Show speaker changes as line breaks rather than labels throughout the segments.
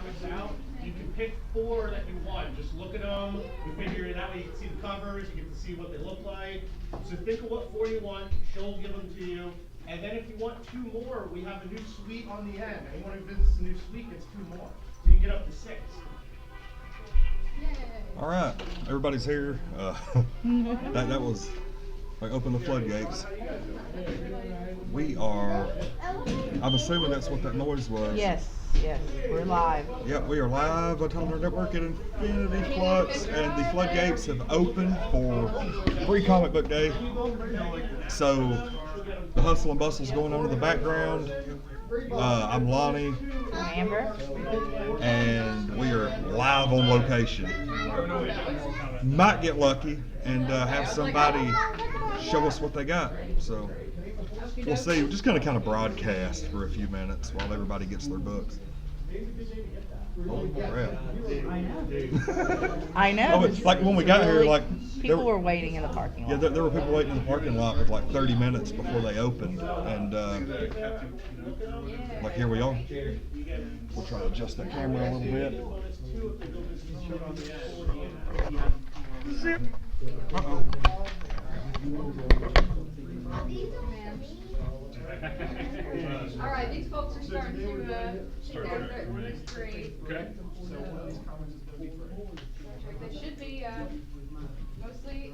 comics out. You can pick 4 that you want. Just look at them. We figure that way you can see the covers. You get to see what they look like. So think of what 4 you want. She'll give them to you. And then if you want 2 more, we have a new suite on the end. Anyone who visits the new suite gets 2 more. So you can get up to 6.
All right, everybody's here. That was like open the floodgates. We are. I'm assuming that's what that noise was.
Yes, we're live.
Yep, we are live on Untitled Network at Infinity Flux, and the floodgates have opened for Free Comic Book Day. So the hustle and bustle is going on in the background. I'm Lonnie.
I'm Amber.
And we are live on location. Might get lucky and have somebody show us what they got. So we'll see. We're just going to kind of broadcast for a few minutes while everybody gets their books. Holy crap.
I know.
Oh, it's like when we got here, like
people were waiting in the parking lot.
Yeah, there were people waiting in the parking lot with like 30 minutes before they opened, and like here we are. We'll try to adjust that camera a little bit. Zip. Uh-oh.
All right, these folks are starting to their screen.
Okay.
They should be mostly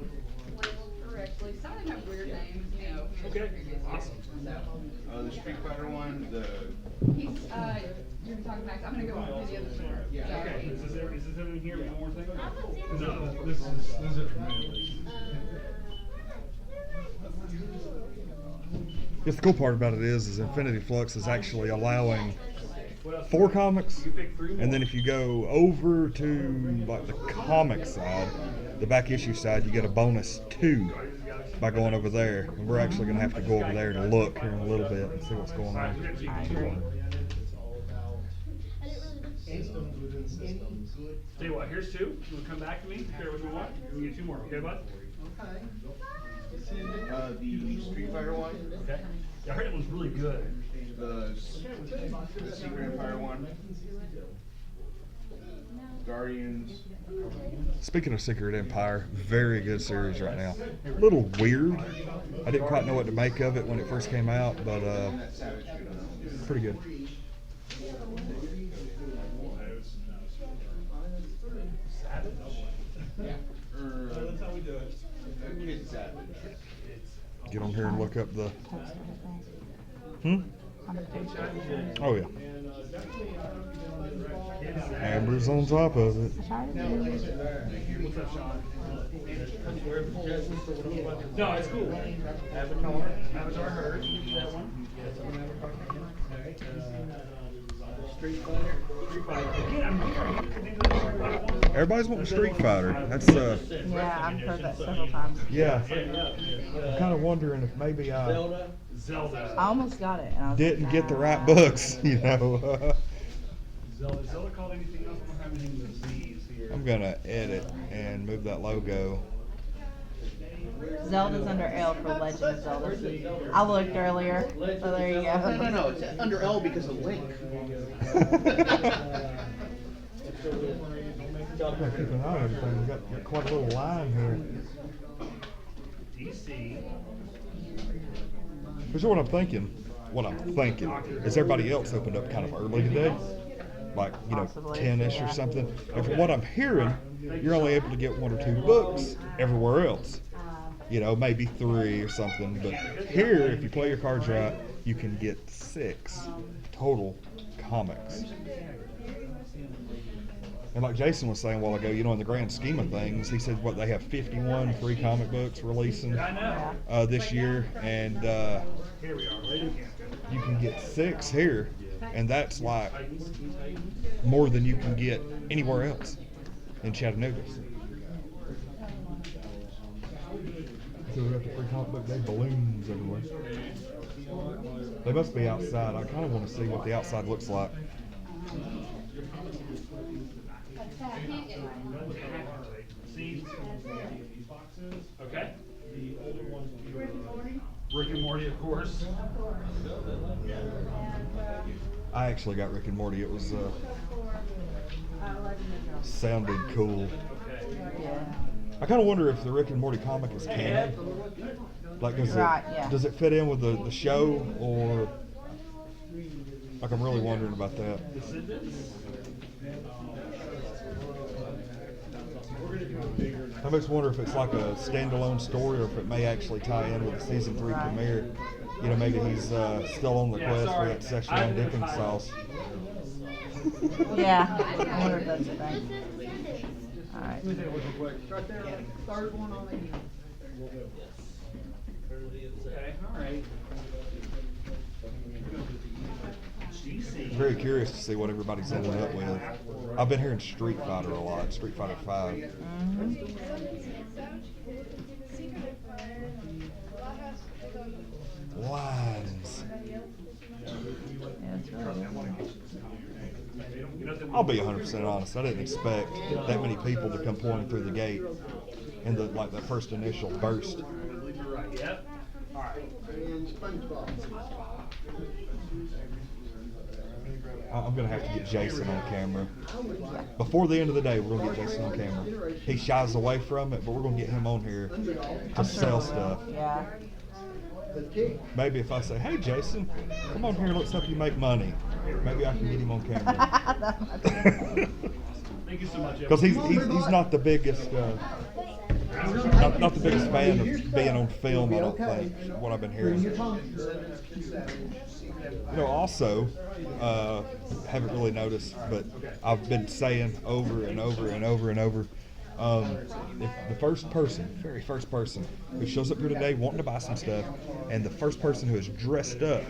labeled correctly. Some of them have weird names, you know.
Okay. Awesome.
The Street Fighter one,
He's you're talking Max. I'm gonna go on the other store.
Yeah.
Okay. Is this everything here? One more thing? No, this is it for me.
The cool part about it is Infinity Flux is actually allowing 4 comics, and then if you go over to like the comic side, the back issue side, you get a bonus 2 by going over there. And we're actually going to have to go over there to look here in a little bit and see what's going on.
I agree.
Systems within systems. Tell you what, here's 2. You want to come back to me? Here, what you want? You can get 2 more. Okay, bud?
the Street Fighter one,
Okay. Yeah, I heard it was really good.
the Secret Empire one, Guardians.
Speaking of Secret Empire, very good series right now. A little weird. I didn't quite know what to make of it when it first came out, but pretty good.
Yeah. That's how we do it. Kid Savage.
Get on here and look up the. Oh yeah. Amber's on top of it.
What's up, Sean? No, it's cool. Avatar heard. That one. Street Fighter. Again, I'm here.
Everybody's wanting Street Fighter. That's
Yeah, I've heard that several times.
yeah. I'm kind of wondering if maybe I
Zelda.
I almost got it. And I was
didn't
like,
get the right books, you know.
Zelda called anything else? I don't have anything with Z's here.
I'm gonna edit and move that logo.
Zelda's under L for Legend of Zelda. I looked earlier, so there you go.
No, it's under L because of Link.
Gotta keep an eye on everything. We got quite a little line here.
DC.
Here's what I'm thinking. Is everybody else opened up kind of early today? Like, you know,
Possibly,
10-ish
yeah.
or something. And from what I'm hearing, you're only able to get 1 or 2 books everywhere else. You know, maybe 3 or something. But here, if you play your cards right, you can get 6 total comics. And like Jason was saying a while ago, you know, in the grand scheme of things, he said what they have 51 free comic books releasing this year, and you can get 6 here, and that's like more than you can get anywhere else in Chattanooga. So we got the free comic book day balloons everywhere. They must be outside. I kind of want to see what the outside looks like.
Okay. Rick and Morty, of course.
I actually got Rick and Morty. It was sounded cool.
Yeah.
I kind of wonder if the Rick and Morty comic is canon. Like,
Right, yeah.
does it fit in with the show, or like I'm really wondering about that. That makes me wonder if it's like a standalone story, or if it may actually tie in with the season 3 premiere. You know, maybe he's still on the quest for that Szechuan dipping sauce.
Yeah. I wonder if that's a thing. Alright.
Start there, third one on the. Okay, alright.
Very curious to see what everybody's ending up with. I've been hearing Street Fighter a lot, Street Fighter 5. Lines.
Yeah, it's really good.
I'll be 100% honest. I didn't expect that many people to come pouring through the gate in the that first initial burst.
Yep.
And SpongeBob.
I'm gonna have to get Jason on camera. Before the end of the day, we're gonna get Jason on camera. He shies away from it, but we're gonna get him on here to sell stuff.
Yeah.
Maybe if I say, "Hey, Jason, come on here, let's help you make money," maybe I can get him on camera.
Thank you so much.
Because he's not the biggest not the biggest fan of being on film. I don't think, what I've been hearing. You know, also, haven't really noticed, but I've been saying over and over and over and over, if the very first person who shows up here today wanting to buy some stuff, and the first person who is dressed up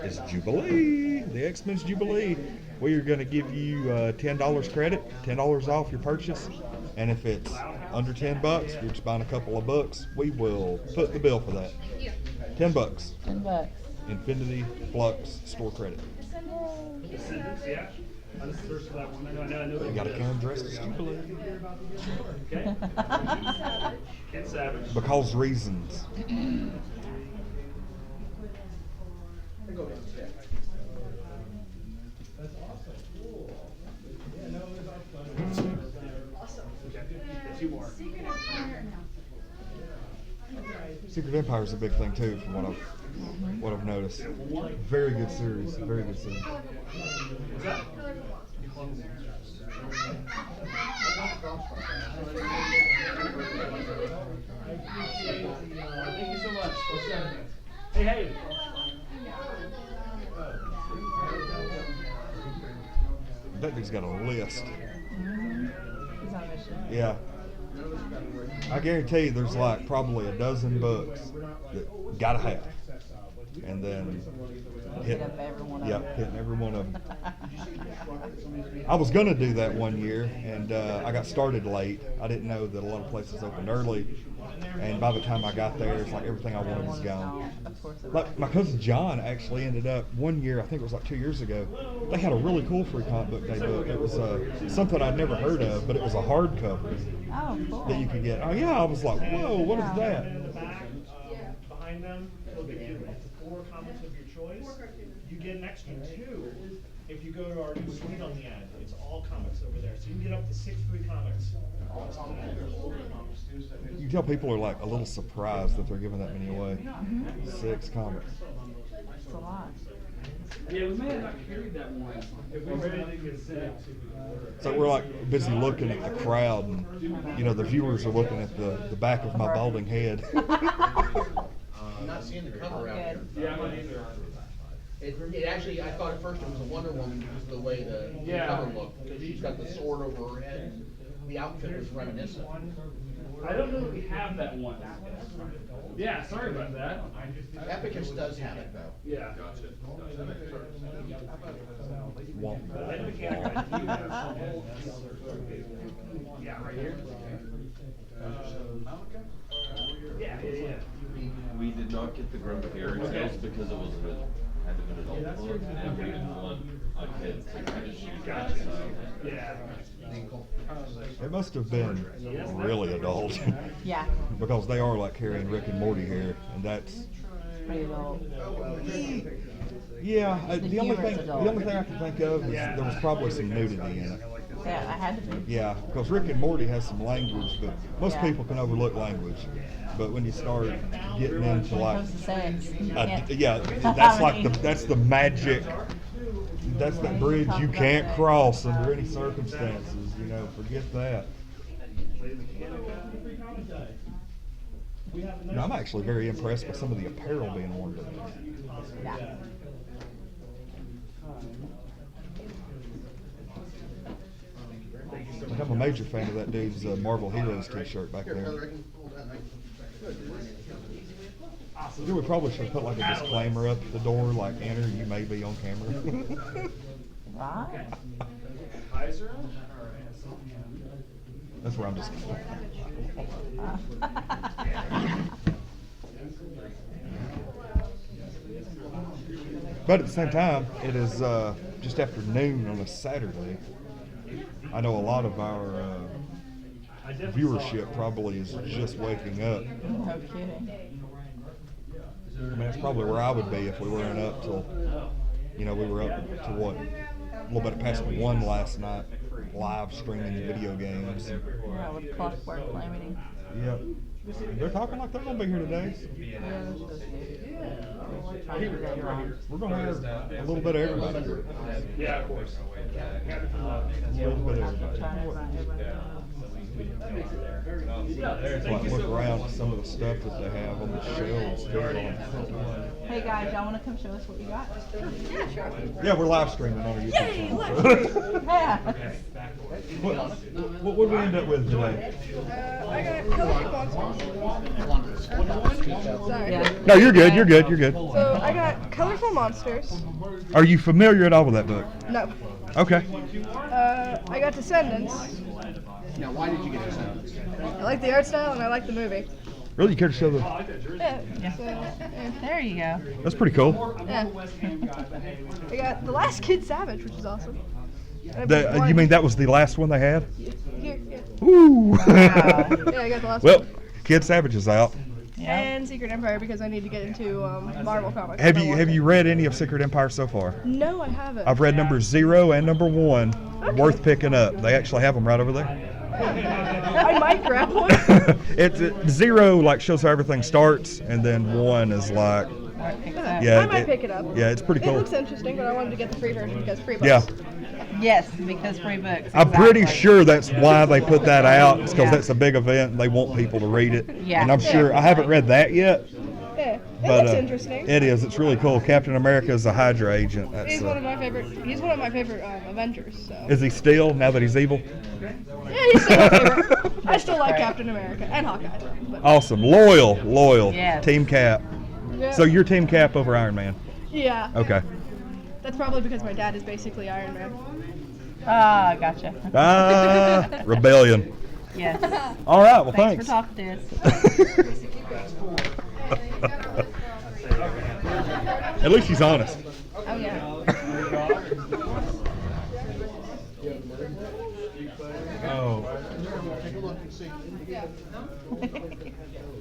is Jubilee, the X-Men's Jubilee, we are going to give you $10 credit, $10 off your purchase, and if it's under $10, you're just buying a couple of books, we will put the bill for that. $10.
$10.
Infinity Flux store credit.
Descendants, yeah. I just searched for that one. I know
You got to come dressed as Jubilee.
Okay. Ken Savage.
Because reasons.
Two more.
Secret Empire is a big thing too, from what I've noticed. Very good series. Very good series.
What's that? Thank you so much. Hey.
That dude's got a list.
He's on a mission.
Yeah. I guarantee you there's like probably a dozen books that gotta have. And then hitting
every one of
hitting every one of them. I was gonna do that one year, and I got started late. I didn't know that a lot of places opened early, and by the time I got there, it's like everything I wanted was gone. Like my cousin John actually ended up one year, I think it was like 2 years ago. They had a really cool free comic book day book. It was something I'd never heard of, but it was a hardcover
Oh, cool.
that you could get. Oh yeah, I was like, whoa, what is that?
In the back, behind them, it'll be the 4 comics of your choice. You get an extra 2 if you go to our new suite on the end. It's all comics over there, so you can get up to 6 free comics.
You can tell people are like a little surprised that they're giving that many away. 6 comics.
It's a lot.
Yeah, we may have not carried that one. If we really did get set.
So we're like busy looking at the crowd, and you know the viewers are looking at the back of my balding head.
I'm not seeing the cover out here.
Yeah, I'm not either.
It actually, I thought at first it was a Wonder Woman because of the way the cover looked. Because she's got the sword over her head. The outfit was reminiscent.
I don't know that we have that one. Yeah, sorry about that.
Epicus does have it though.
Yeah. Yeah, right here. Yeah.
We did not get the Grumpy Airtails because it was had to be an adult book, and we didn't want kids to kind of shoot.
Gotcha. Yeah.
It must have been really adult.
Yeah.
Because they are like carrying Rick and Morty here, and that's
Pretty adult.
Yeah,
The
the only
humor's
thing
adult.
the only thing I can think of is there was probably some nudity in it.
Yeah, I had to be.
Yeah, because Rick and Morty has some language, but most
Yeah.
people can overlook language. But when you start getting into
When it
like,
comes to sex, you can't.
yeah,
I
that's like
mean,
that's the magic. That's that bridge you can't cross under any circumstances. You know, forget that. You know, I'm actually very impressed by some of the apparel being worn today.
Yeah.
Like, I'm a major fan of that dude's Marvel Heroes t-shirt back there. Yeah, we probably should put like a disclaimer up at the door, like enter, you may be on camera.
Right.
That's where I'm just. But at the same time, it is just after noon on a Saturday. I know a lot of our viewership probably is just waking up.
No kidding.
I mean, that's probably where I would be if we weren't up till, you know, we were up to what, a little bit past 1 last night, live streaming video games.
Yeah, with Clockwork Calamity.
Yep. They're talking like they're gonna be here today.
Yeah, they're supposed to. We're trying to get it right.
We're gonna have a little bit of everybody here.
Yeah, of course.
A little bit of everybody.
Trying to find everybody.
Like look around at some of the stuff that they have on the shelves too.
Hey guys, y'all want to come show us what you got?
Yeah, we're live streaming on our YouTube channel.
Yeah.
What would we end up with today?
I got colorful monsters. Sorry.
Yeah.
No, you're good. You're good. You're good.
So I got colorful monsters.
Are you familiar at all with that book?
No.
Okay.
I got Descendants.
Now, why did you get Descendants?
I like the art style and I like the movie.
Really, you care to show the?
Yeah. So, yeah.
There you go.
That's pretty cool.
Yeah. I got The Last Kid Savage, which is awesome. And I
The,
picked one.
you mean that was the last one they had?
Here, yeah.
Ooh.
Wow.
Yeah, I got the last
Well,
one.
Kid Savage is out.
Yeah.
And Secret Empire because I need to get into Marvel comics.
Have you read any of Secret Empire so far?
No, I haven't.
I've read number 0 and number 1. Worth picking up. They actually have them right over there.
I might grab one.
It's 0 like shows how everything starts, and then 1 is like yeah.
I might pick it up.
Yeah, it's pretty
It
cool.
looks interesting, but I wanted to get the free version because free books.
Yeah,
Yes, because free books.
I'm pretty
exactly.
sure that's why they put that out. It's because
Yeah.
that's a big event and they want people to read it.
Yeah.
And I'm sure I haven't read that yet.
Yeah, it
But
looks interesting.
it is. It's really cool. Captain America is a Hydra agent. That's,
He's one of my favorite. He's one of my favorite Avengers. So.
is he still now that he's evil?
Yeah, he's still my favorite. I still like Captain America and Hawkeye. But,
Awesome. Loyal.
Yes.
Team Cap.
yeah.
So you're Team Cap over Iron Man.
Yeah.
Okay.
That's probably because my dad is basically Iron Man.
Ah, gotcha.
Rebellion.
Yes.
All right. Well,
Thanks
thanks.
for talking to us.
At least he's honest.
Oh yeah.
Oh.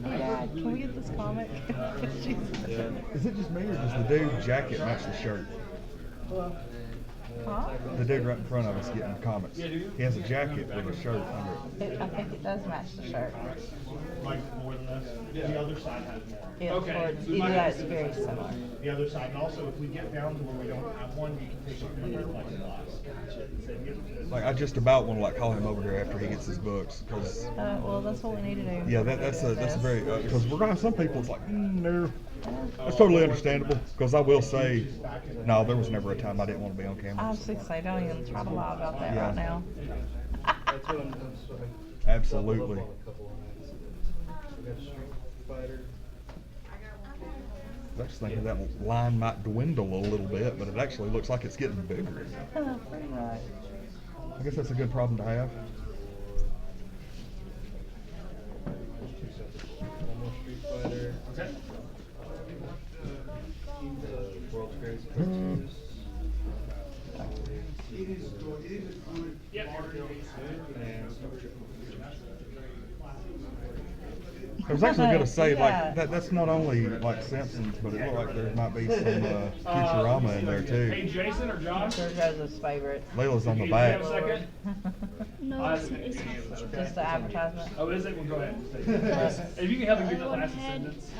Yeah. Can we get this comic? Jesus.
Is it just me or does the dude jacket match the shirt?
Huh?
The dude right in front of us getting comics. He has a jacket with a shirt under it.
I think it does match the shirt.
Like more than this. The other side has more.
Yeah, or either that is very similar.
The other side, and also if we get down to where we don't have one, you can take it from your like glass.
Like I just about want to like call him over here after he gets his books because
Well, that's what we need to do.
yeah, that's a very because we're gonna have some people it's like no, that's totally understandable because I will say no, there was never a time I didn't want to be on
I
camera.
was 6 I don't even try to lie about that
Yeah.
right now.
Absolutely. I just thinking that line might dwindle a little bit, but it actually looks like it's getting bigger.
Pretty much.
I guess that's a good problem to have. I was actually gonna say
Yeah.
like that's not only like Simpsons, but it looked like there might be some Futurama in there
Hey,
too.
Jason or Josh?
Sir Joseph's favorite.
Layla's on the
Do you have
back.
a second?
No, it's not.
Just the advertisement.
Oh, is it? Well, go ahead. If you can help me read the last sentence.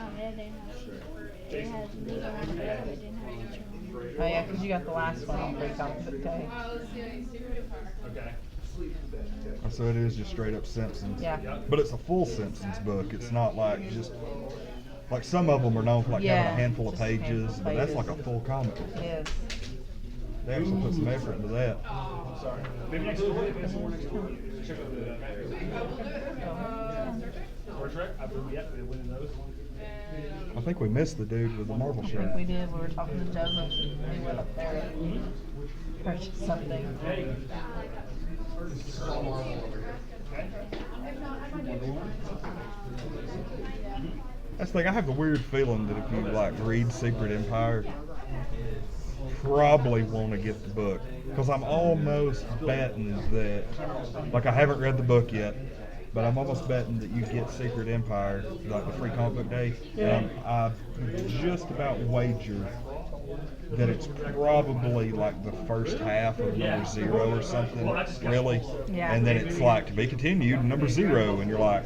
They had legal one, but they didn't have each one.
Oh yeah, 'cause you got the last one on free comic book day.
Let's see, Secret Empire.
Okay.
So it is just straight up Simpsons.
Yeah.
But it's a full Simpsons book. It's not like just like some of them are known for like having
Yeah,
a handful of
just a handful
pages,
of
but that's
pages.
like a full comic.
It is.
They actually put some effort into that.
Sorry. Maybe next week. Maybe some more next week. Check out the Star Trek. I believe yep, we win those.
I think we missed the dude with the Marvel
I
shirt.
think we did. We were talking to Joseph. And we went up there and purchased something.
Hey.
That's the thing. I have the weird feeling that if you like read Secret Empire, probably want to get the book because I'm almost betting that, like, I haven't read the book yet, but I'm almost betting that you get Secret Empire like the free comic book day. And I just about wager that it's probably like the first half of number 0 or something, really.
Yeah.
And then it's like to be continued, number 0, and you're like,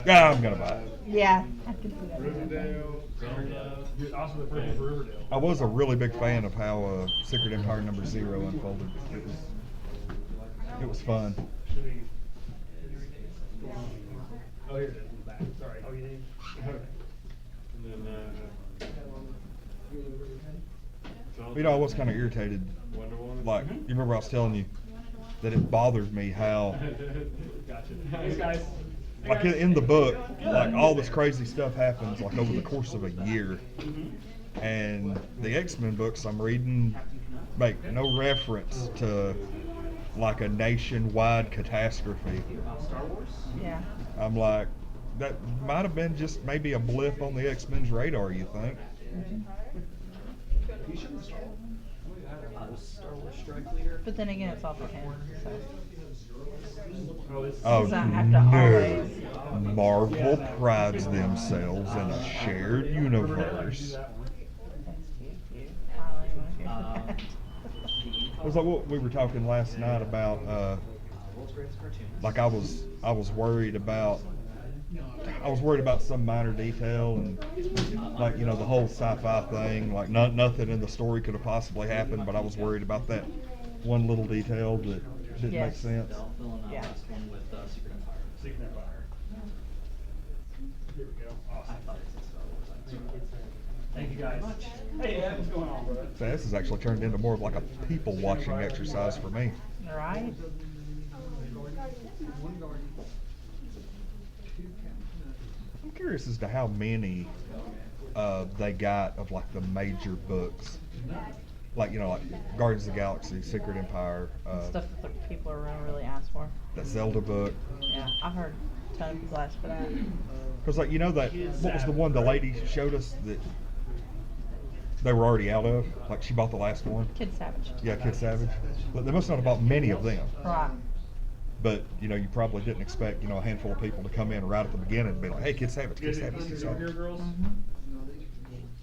yeah, I'm gonna buy it.
Yeah. I can see that.
Also the purple for Riverdale.
I was a really big fan of how Secret Empire number 0 unfolded. It was fun.
Oh, here it is in the back. Sorry. Oh, you need?
You know, I was kind of irritated. Like, you remember I was telling you that it bothered me how,
Gotcha. Thanks, guys.
like in the book, like all this crazy stuff happens like over the course of a year, and the X-Men books I'm reading make no reference to like a nationwide catastrophe.
Star Wars?
Yeah.
I'm like, that might have been just maybe a blip on the X-Men's radar, you think?
But then again, it's all for him. So.
Oh,
Does not have to always.
no. Marvel prides themselves in a shared universe.
That's cute, cute. Finally, want to hear that.
It was like what we were talking last night about, like I was worried about some minor detail and like, you know, the whole sci-fi thing, like nothing in the story could have possibly happened, but I was worried about that one little detail that didn't make
Yes.
sense.
Yeah.
Secret Empire. Here we go. Awesome. Thank you, guys. Hey, Ed, what's going on, brother?
So this has actually turned into more of like a people watching exercise for me.
Right?
I'm curious as to how many they got of like the major books. Like, you know, like Guardians of the Galaxy, Secret Empire,
Stuff that the people are gonna really ask for.
that Zelda book.
Yeah, I've heard a ton of people ask for that.
Because, like, you know that, what was the one the lady showed us that they were already out of? Like, she bought the last one.
Kid Savage.
Yeah, Kid Savage. But they must not have bought many of them.
Right.
But, you know, you probably didn't expect, you know, a handful of people to come in right at the beginning and be like, hey, Kid Savage, Kid Savage, Kid
Over here,
Savage.
girls?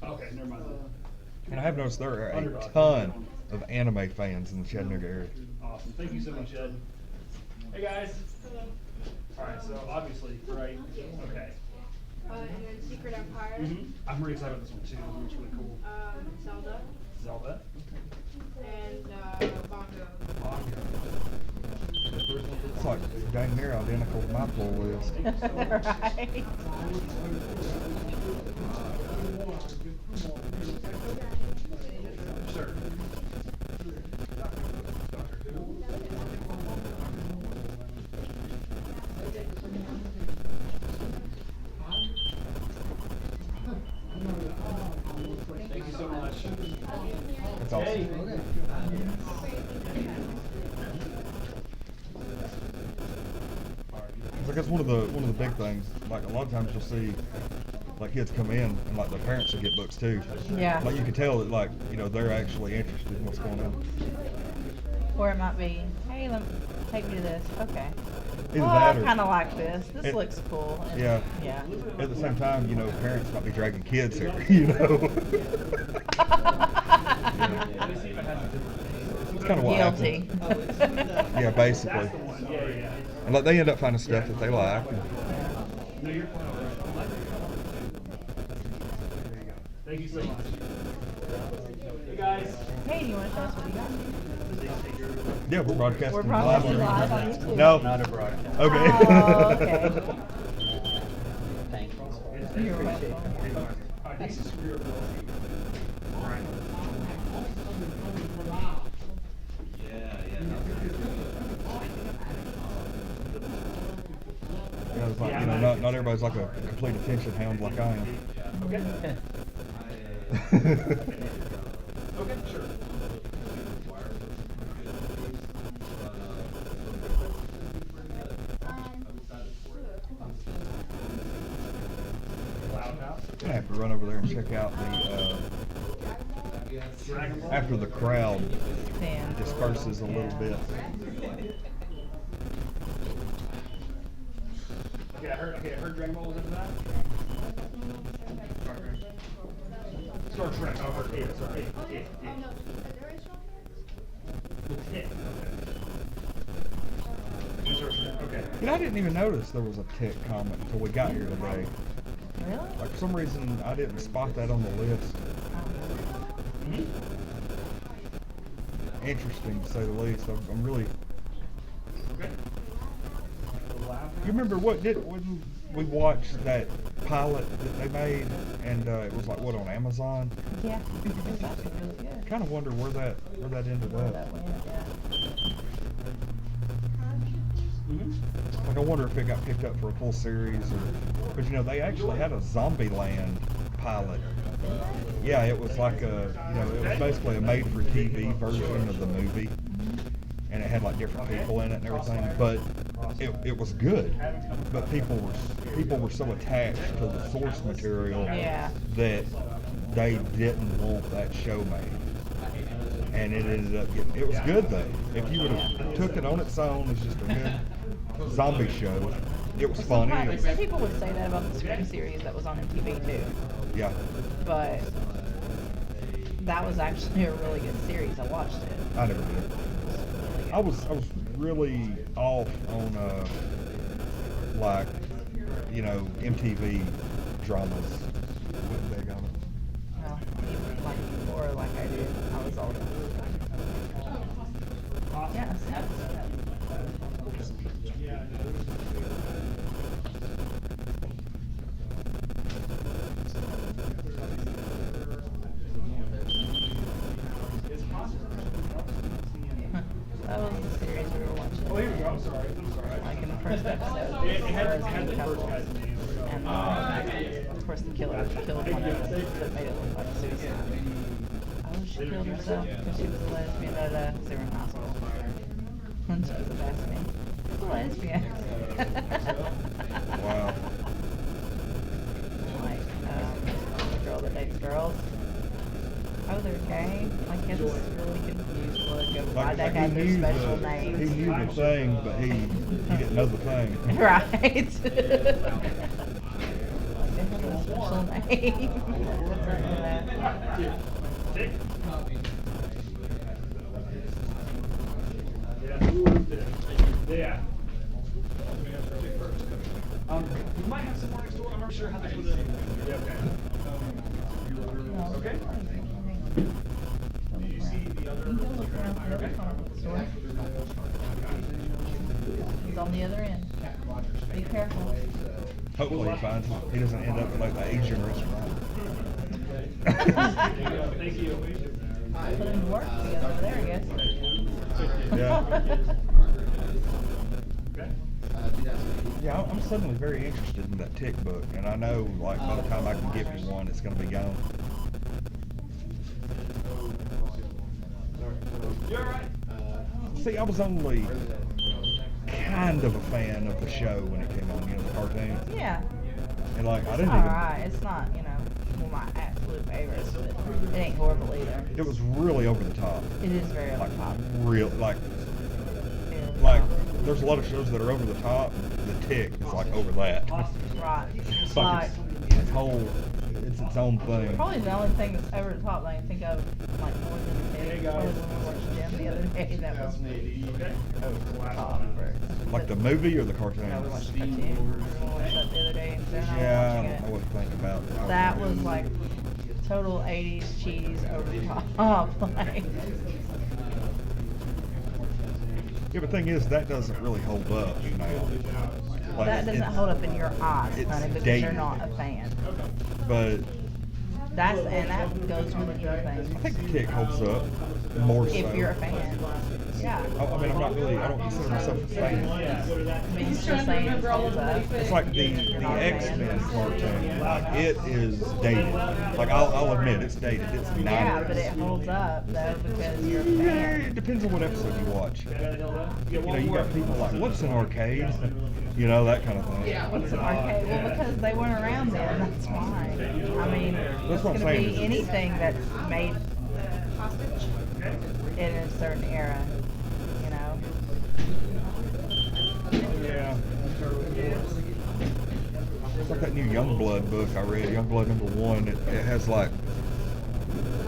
Okay, never mind.
And I have noticed there are a ton of anime fans in the Chattanooga area.
Awesome. Thank you so much, Ed. Hey, guys. All right, so obviously, right? Okay.
And then Secret Empire,
I'm really excited about this one too. It's really cool.
Zelda,
Zelda.
and Bongo.
It's like dang near identical to my full list.
Right.
Sure. Thank you so much.
That's awesome. I guess one of the big things, like a lot of times you'll see like kids come in and like their parents will get books too.
Yeah.
Like you can tell that like, you know, they're actually interested in what's going on.
Or it might be, hey, take me to this. Okay.
Either
Well,
that
I
or-
kind of like this. This
It-
looks cool. And-
Yeah.
Yeah.
At the same time, you know, parents might be dragging kids here, you know. It's kind of what
Guilty.
happens. Yeah, basically. And like they end up finding stuff that they like. And,
No, you're fine. Thank you so much. Hey guys.
Hey, do you want to show us what you got?
yeah, we're broadcasting.
We're broadcasting
live
live
on
on YouTube.
No,
Not a broadcast.
Okay.
Oh, okay.
Thank you.
You're welcome.
Alright, this is for your ability. Alright.
Yeah, it's like, you know, not everybody's like a complete attention hound like I am.
Okay. Okay, sure.
I'm gonna have to run over there and check out the after the crowd
Fan.
disperses a little bit.
Okay, I heard Dragon Ball was into that. Star Trek. Oh, or it, sorry. It. The Tick. Okay.
You know, I didn't even notice there was a Tick comic until we got here today.
Really?
Like for some reason, I didn't spot that on the list. Interesting to say the least. I'm really.
Okay.
You remember when we watched that pilot that they made, and it was like what on Amazon?
Yeah. It's actually really good.
Kind of wonder where that ended
Where
up.
that went, yeah.
Like I wonder if it got picked up for a full series, or because you know they actually had a Zombieland pilot. Yeah, it was like a it was basically a made-for-TV version of the movie, and it had like different people in it and everything. But it was good. But people were so attached to the source material
Yeah.
that they didn't want that show made. And it ended up it was good though. If you would have took it on its own as just a good zombie show, it was funny.
Some people would say that about the Scream series that was on MTV too.
Yeah.
But that was actually a really good series. I watched it.
I never did. I was really off on like MTV dramas. Wasn't big on it.
Well, even like before, like I did, I was all. Yes. That was the series we were watching.
Oh, here we go. I'm sorry.
Like in the first episode,
It had
there was
the
a
first
couple,
guy's name.
and of course the killer killed one of them that made it look like suicide. Oh, she killed herself because she was a lesbian. Because they were in high school. And she was a lesbian. A lesbian.
Wow.
Like the girl that dates girls. Oh, they're gay. My kid's really confused. Look, why they have their special
he
names.
knew the thing, but he didn't know the thing.
Right. They have a special name.
Tick. Yeah. We might have some more next door. I'm not sure how this was. Yeah, okay. Okay. Do you see the other?
You can look around the other comic book store. He's on the other end. Be careful.
Hopefully he finds it. He doesn't end up at like the Asian restaurant.
Thank you.
Put him to work over there, I guess.
Yeah.
Okay.
Yeah, I'm suddenly very interested in that Tick book, and I know like by the time I can get me one, it's going to be gone.
You're all right.
See, I was only kind of a fan of the show when it came on, the cartoon,
Yeah.
and like I
It's
didn't even.
alright. It's not, one of my absolute favorites, but it ain't horrible either.
It was really over the top,
It is very over
like
the top.
real, like
It is
like
top.
there's a lot of shows that are over the top. The Tick is like over that.
Right.
It's like it's its own thing.
Probably the only thing that's over the top that I can think of, like more than the Tick, probably when we watched Jim the other day, that was over the top.
Like the movie or the cartoon?
No, we watched the cartoon. We watched that the other day, and then
Yeah, I
watching
don't know
it.
what to think about it.
That was like total 80s cheese over the top. Like,
Yeah, but the thing is, that doesn't really hold up now. Like,
that doesn't hold up in your eyes,
it's
honey, because you're
dated.
not a fan.
But
That goes with
I
anything.
think the Tick holds up more so.
If you're a fan. Yeah.
I mean, I'm not really, I don't consider myself a fan.
I mean, he's just saying it holds up.
It's like the X-Men cartoon. Like, it is dated. Like, I'll admit, it's dated. It's not.
Yeah, but it holds up, though, because you're a
Yeah,
fan.
it depends on what episode you watch. You know, you got people like, what's an arcade? You know, that kind of thing.
Yeah, what's an arcade? Well, because they weren't around then, that's why. I mean,
That's
it's
what I'm
going to
saying
be
is-
anything that's made in a certain era, you know?
Yeah. It's like that new Youngblood book I read, Youngblood #1. It has like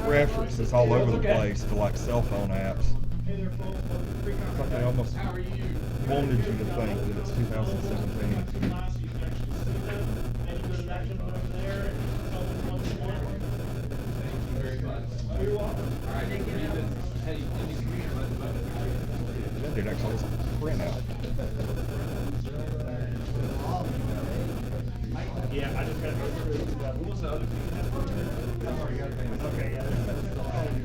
references all over the place to like cell phone apps. It's like they almost wanted you to think that it's 2017. That dude actually has a print out.
Yeah, I just gotta go through what was the other thing? Okay, yeah.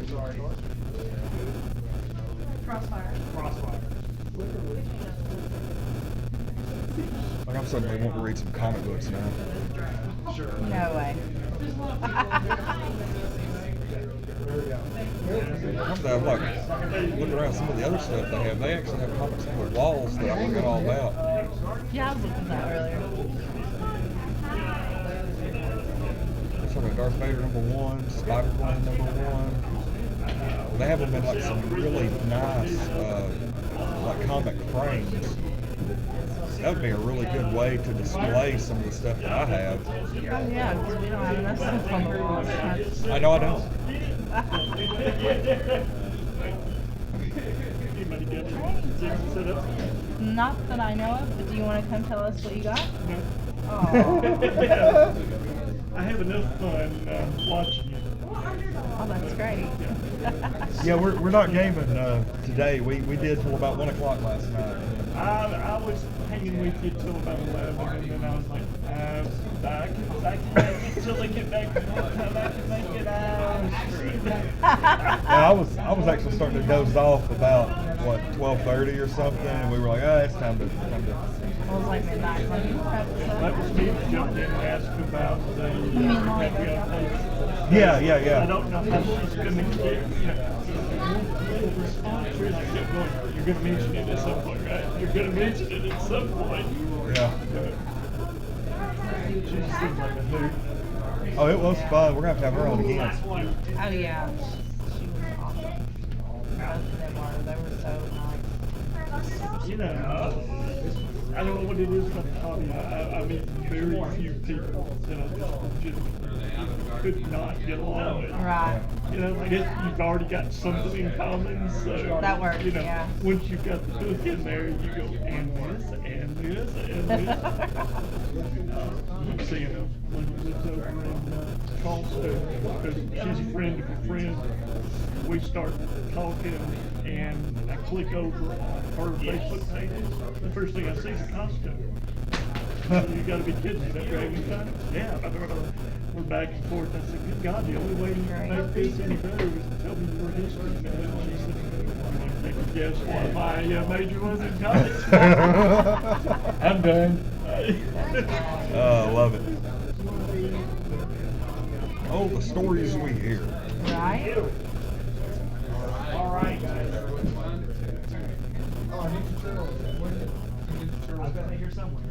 Sorry.
Crossfire.
Crossfire.
Like I'm suddenly wanting to read some comic books now.
Sure.
No way.
I'm like looking around some of the other stuff they have. They actually have comics on the walls that I forgot all about.
Yeah, I was looking at that earlier.
There's some of Darth Vader #1, Spider-Man #1. They have them in like some really nice like comic frames. That would be a really good way to display some of the stuff that I have.
Oh yeah, because we don't have enough stuff on the walls.
I know I don't.
Anybody got it set up?
Not that I know of, but do you want to come tell us what you got?
No.
Oh,
I have enough fun watching you.
oh that's great.
Yeah, we're not gaming today. We did till about 1 o'clock last night.
I was hanging with you till about 11, and then I was like, I can make it till they get back. I can make it.
Yeah, I was actually starting to doze off about what 12:30 or something, and we were like, it's time to.
I was like midnight. Like, you
That was me that jumped in and asked about the
mean Lonnie and
Yeah.
I don't know how she's going to get. You're going to mention it at some point, right? You're going to mention it at some point.
Yeah.
She just seems like a hoot.
Oh, it was fun. We're gonna have to have her on again.
Oh yeah, she was awesome. Both of them were. They were so nice.
You know, I don't know what it is about the hobby. I meet very few people that I just could not get along with.
Right.
You know, I guess you've already got something in common, so
That works,
you know,
yeah.
once you've got the book in there, you go and this and this and this. I'm seeing her when we lived over in Charleston because she's a friend of a friend. We start talking and I click over on her Facebook page. The first thing I see is a costume. You gotta be kidding me, that Dragon time? Yeah, we're back and forth. I said, good God, the only way you can make this any better was to tell me your history. And she said, you want to take a guess what my major was in college? I'm done.
Oh, I love it. Oh, the stories we hear.
Right?
All right. I've got it here somewhere.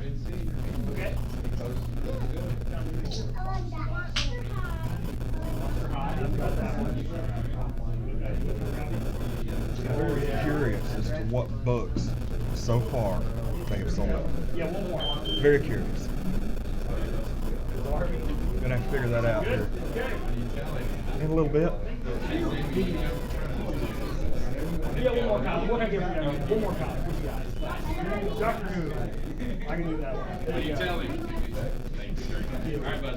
Okay.
I'm very curious as to what books so far, they have sold out. Very curious. Gonna have to figure that out here in a little bit.
Yeah, one more copy. What can I give you guys? One more copy. What you guys? Doctor Who. I can do that one. What are you telling?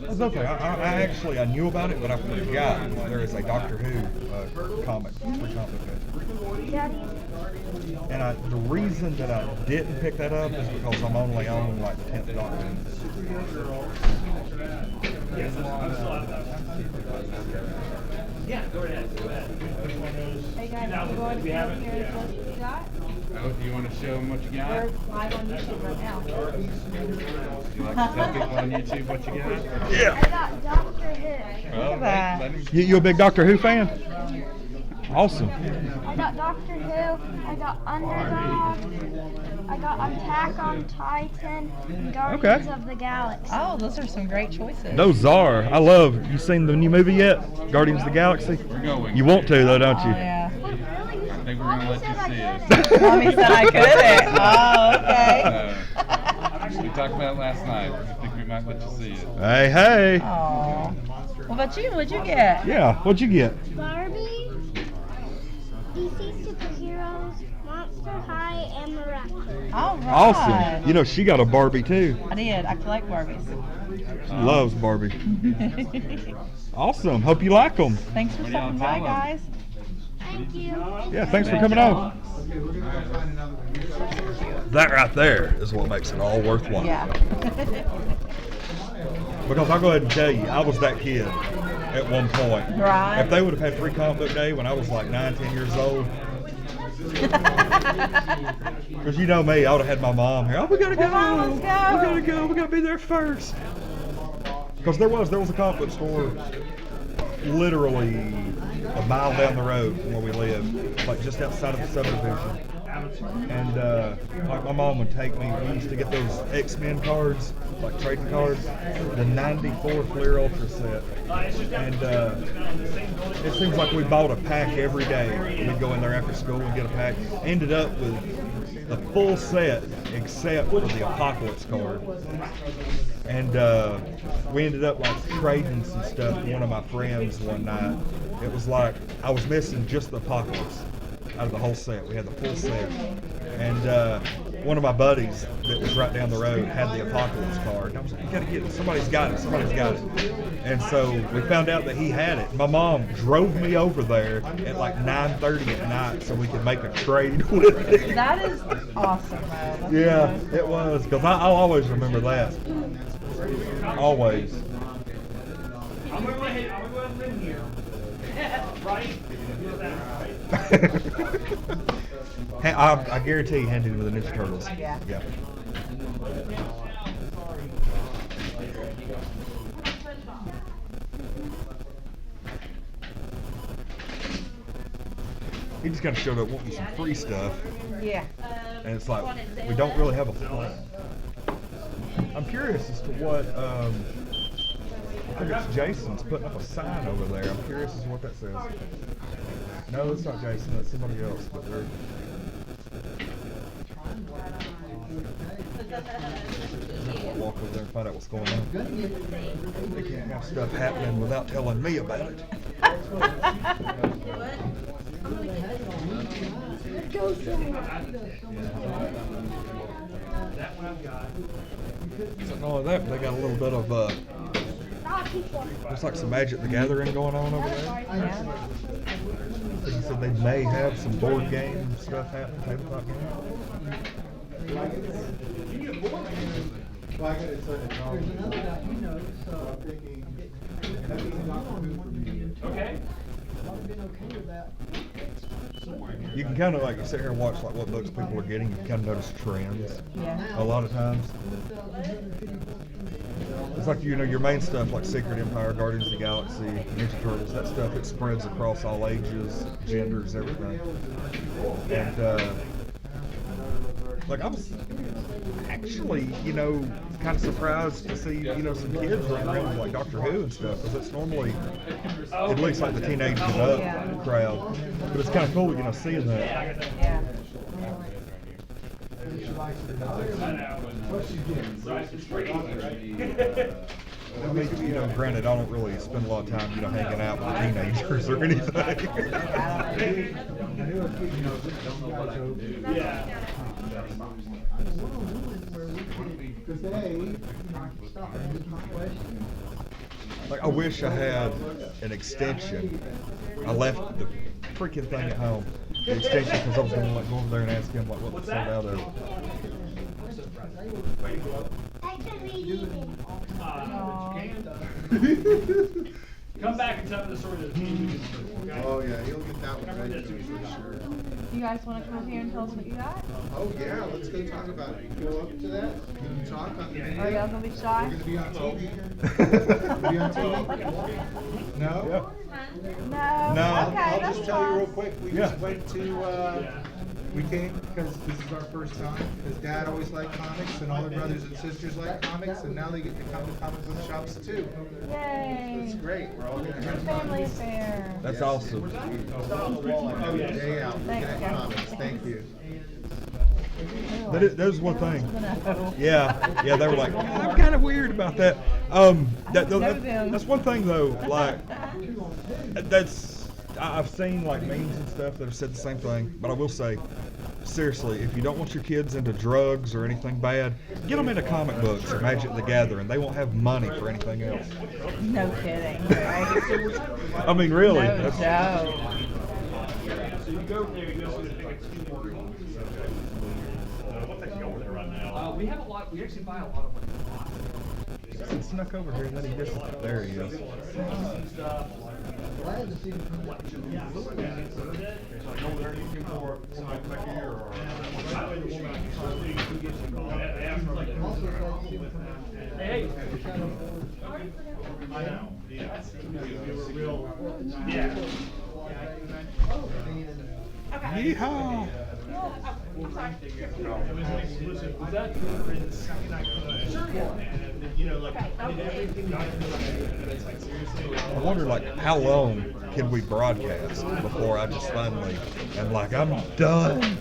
That's okay. I knew about it, but I forgot there is a Doctor Who comic for comic book. And the reason that I didn't pick that up is because I'm only on like the 10th Doctor.
Yes, I'm still out that one. Yeah, go ahead.
Hey guys, I'm going to here and what you got.
Oh, do you want to show them what you got?
We're live on YouTube right now.
Do you like to tell people on YouTube what you got?
Yeah.
I got Doctor Who.
Well,
at that.
let 'em-
You a big Doctor Who fan? Awesome.
I got Doctor Who. I got Underdog. I got Attack on Titan. And Guardians of the Galaxy.
Oh, those are some great choices.
Those are. I love. You seen the new movie yet? Guardians of the Galaxy?
We're going.
You want to though, don't
Oh,
you?
yeah.
Wait, really?
I think we're going to let you see it.
Mommy said I couldn't. Oh, okay.
We talked about it last night. I think we might let you see it.
Hey, hey.
Oh. What about you? What'd you get?
Yeah. What'd you get?
Barbie, DC Superheroes, Monster High, and Miraculous.
All right.
Awesome. You know she got a Barbie too.
I did. I collect Barbies.
She loves Barbie. Awesome. Hope you like them.
Thanks for stopping by, guys.
Thank you.
Yeah. Thanks for coming on. That right there is what makes it all worthwhile.
Yeah.
Because I'll go ahead and tell you, I was that kid at one point.
Right.
If they would have had free comic book day when I was like 9, 10 years old. Because you know me, I would have had my mom here. Oh, we gotta go.
Come on, let's go.
We gotta go. We gotta be there first. Because there was a comic book store literally a mile down the road from where we lived, like just outside of the subdivision. And like my mom would take me. We used to get those X-Men cards, like trading cards, the '94 Fleer Ultra set. And it seems like we bought a pack every day. We'd go in there after school and get a pack. Ended up with the full set except for the Apocalypse card. And we ended up like trading some stuff with one of my friends one night. It was like I was missing just the Apocalypse out of the whole set. We had the full set. And one of my buddies that was right down the road had the Apocalypse card. And I was like, you gotta get it. Somebody's got it. Somebody's got it. And so we found out that he had it. My mom drove me over there at like 9:30 at night so we could make a trade with it.
That is awesome, though. That's
Yeah,
good.
it was. Because I'll always remember that. Always.
I'm gonna go ahead and live here. Right?
I guarantee you handed him to the Ninja Turtles.
Yeah.
Yeah. He just kind of showed up wanting some free stuff,
Yeah.
and it's like, we don't really have a plan. I'm curious as to what, I think it's Jason's putting up a sign over there. I'm curious as to what that says. No, it's not Jason, it's somebody else, but they're... I'll walk over there and find out what's going on. They can't have stuff happening without telling me about it. So not only that, but they got a little bit of looks like some Magic the Gathering going on over there.
Yeah.
He said they may have some board game stuff happening, tabletop game.
Okay.
You can kind of like sit here and watch like what books people are getting. You can kind of notice trends.
Yeah.
A lot of times. It's like, you know, your main stuff like Secret Empire, Guardians of the Galaxy, Ninja Turtles, that stuff, it spreads across all ages, genders, everything. And like I was actually, you know, kind of surprised to see, you know, some kids running around with like Doctor Who and stuff, because it's normally at least like the teenage and up crowd. But it's kind of cool, you know, seeing that.
Yeah.
I mean, granted, I don't really spend a lot of time, hanging out with teenagers or anything. Like, I wish I had an extension. I left the freaking thing at home. The extension, because I was going to go over there and ask him what was sold out of.
Come back and tell me the story of the team.
Oh, yeah, he'll get that one right for sure.
You guys want to come here and tell us what you got?
Oh, yeah, let's go talk about it. Go up to that, and talk on the video.
Are y'all gonna be shy?
We're gonna be on TV. Be on TV? No?
No.
I'll
Okay, that's
just tell you real
fine.
quick, we just went to, we came because this is our first time, because Dad always liked comics, and all their brothers and sisters like comics, and now they get to come to comic book shops too.
Yay.
It's great, we're all gonna
It's a
have
family affair.
That's awesome.
Day out,
Thanks,
get
guys.
comics, thank you.
There's one thing.
No.
Yeah, they were like, I'm kind of weird about that. That's one thing though. Like, I've seen like memes and stuff that have said the same thing. But I will say, seriously, if you don't want your kids into drugs or anything bad, get them into comic books or Magic the Gathering. They won't have money for anything else.
No kidding. Right?
I mean, really.
No
that's-
joke.
So you go there, you go see the biggest two more. What takes you over there right now? We have a lot. We actually buy a lot of like.
He snuck over here and then he just, there he is.
Glad to see you come back.
Hey. I know. Yeah. We were real. Yeah.
Yeehaw!
It was an exclusive. Was that the second I could? Sure. And, like, I did everything I could. And it's like, seriously.
I wonder, like, how long can we broadcast before I just finally am like, I'm done?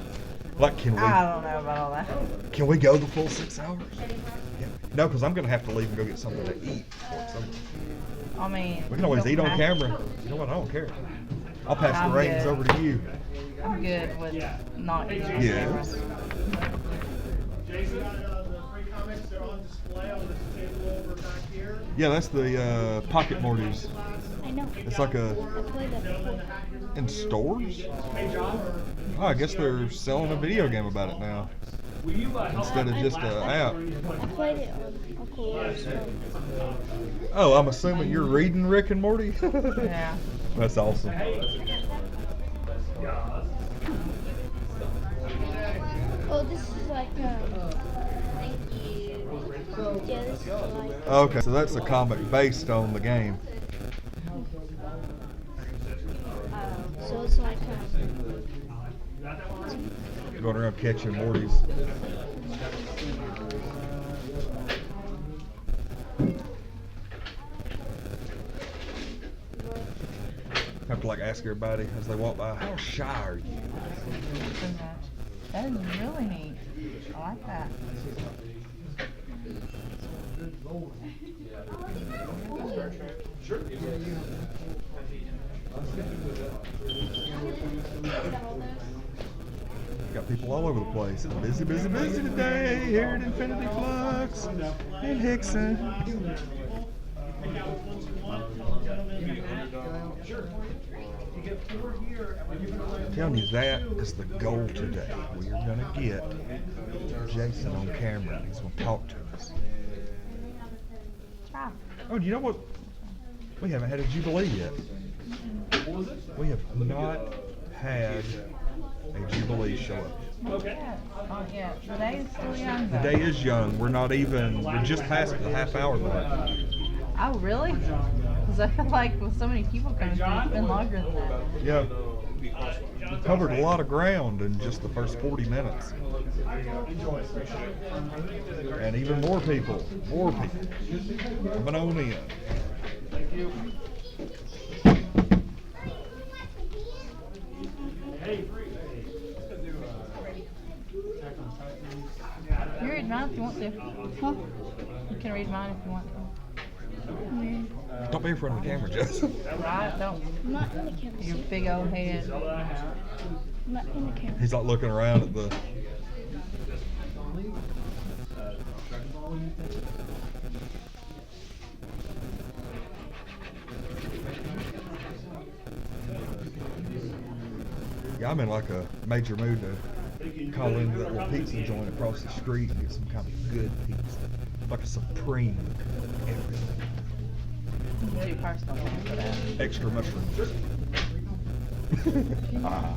Like, can
I don't know about all that.
we go the full 6 hours? Yeah. No, because I'm gonna have to leave and go get something to eat.
I mean,
We can always
don't
eat on
have
camera.
to.
You know what? I don't care. I'll pass
I'm
the reins
good.
over to you.
I'm good with not eating on
Yeah.
cameras.
Jason, the free comics, they're on display on this table over back here.
Yeah, that's the Pocket Mortys.
I know.
It's like a
I played that before.
in stores. Oh, I guess they're selling a video game about it now instead of just an app.
I played it on Uncle Laura's phone.
Oh, I'm assuming you're reading Rick and Morty.
Yeah.
That's awesome.
Oh, this is like, thank you. Yeah, this is like,
Okay, so that's a comic based on the game.
so it's like,
Going around catching Mortys. Have to like ask everybody as they walk by, how shy are you?
That is really neat. I like that.
Got people all over the place. It's busy, busy, busy today here at Infinity Flux in Hixson. I'm telling you, that is the goal today. We are going to get Jason on camera and he's going to talk to us.
Try.
Oh, do you know what? We haven't had a Jubilee yet. We have not had a Jubilee show up.
Okay. Oh, yeah. The day is still young,
The
though.
day is young. We're just past the half hour mark.
Oh, really? Because I feel like with so many people coming through, it's been longer than that.
Yeah. We covered a lot of ground in just the first 40 minutes. And even more people coming on in.
Hey.
mine if you want to.
Huh?
You can read mine if you want to.
Don't be in front of the camera, Joseph.
Right? Don't.
I'm not in the camera.
Your
See?
big old head.
I'm not in the camera.
He's like looking around at the. Yeah, I'm in like a major mood to call into that little pizza joint across the street and get some kind of good pizza. Like a supreme everything.
Too personal for that.
Extra mushrooms. Ah.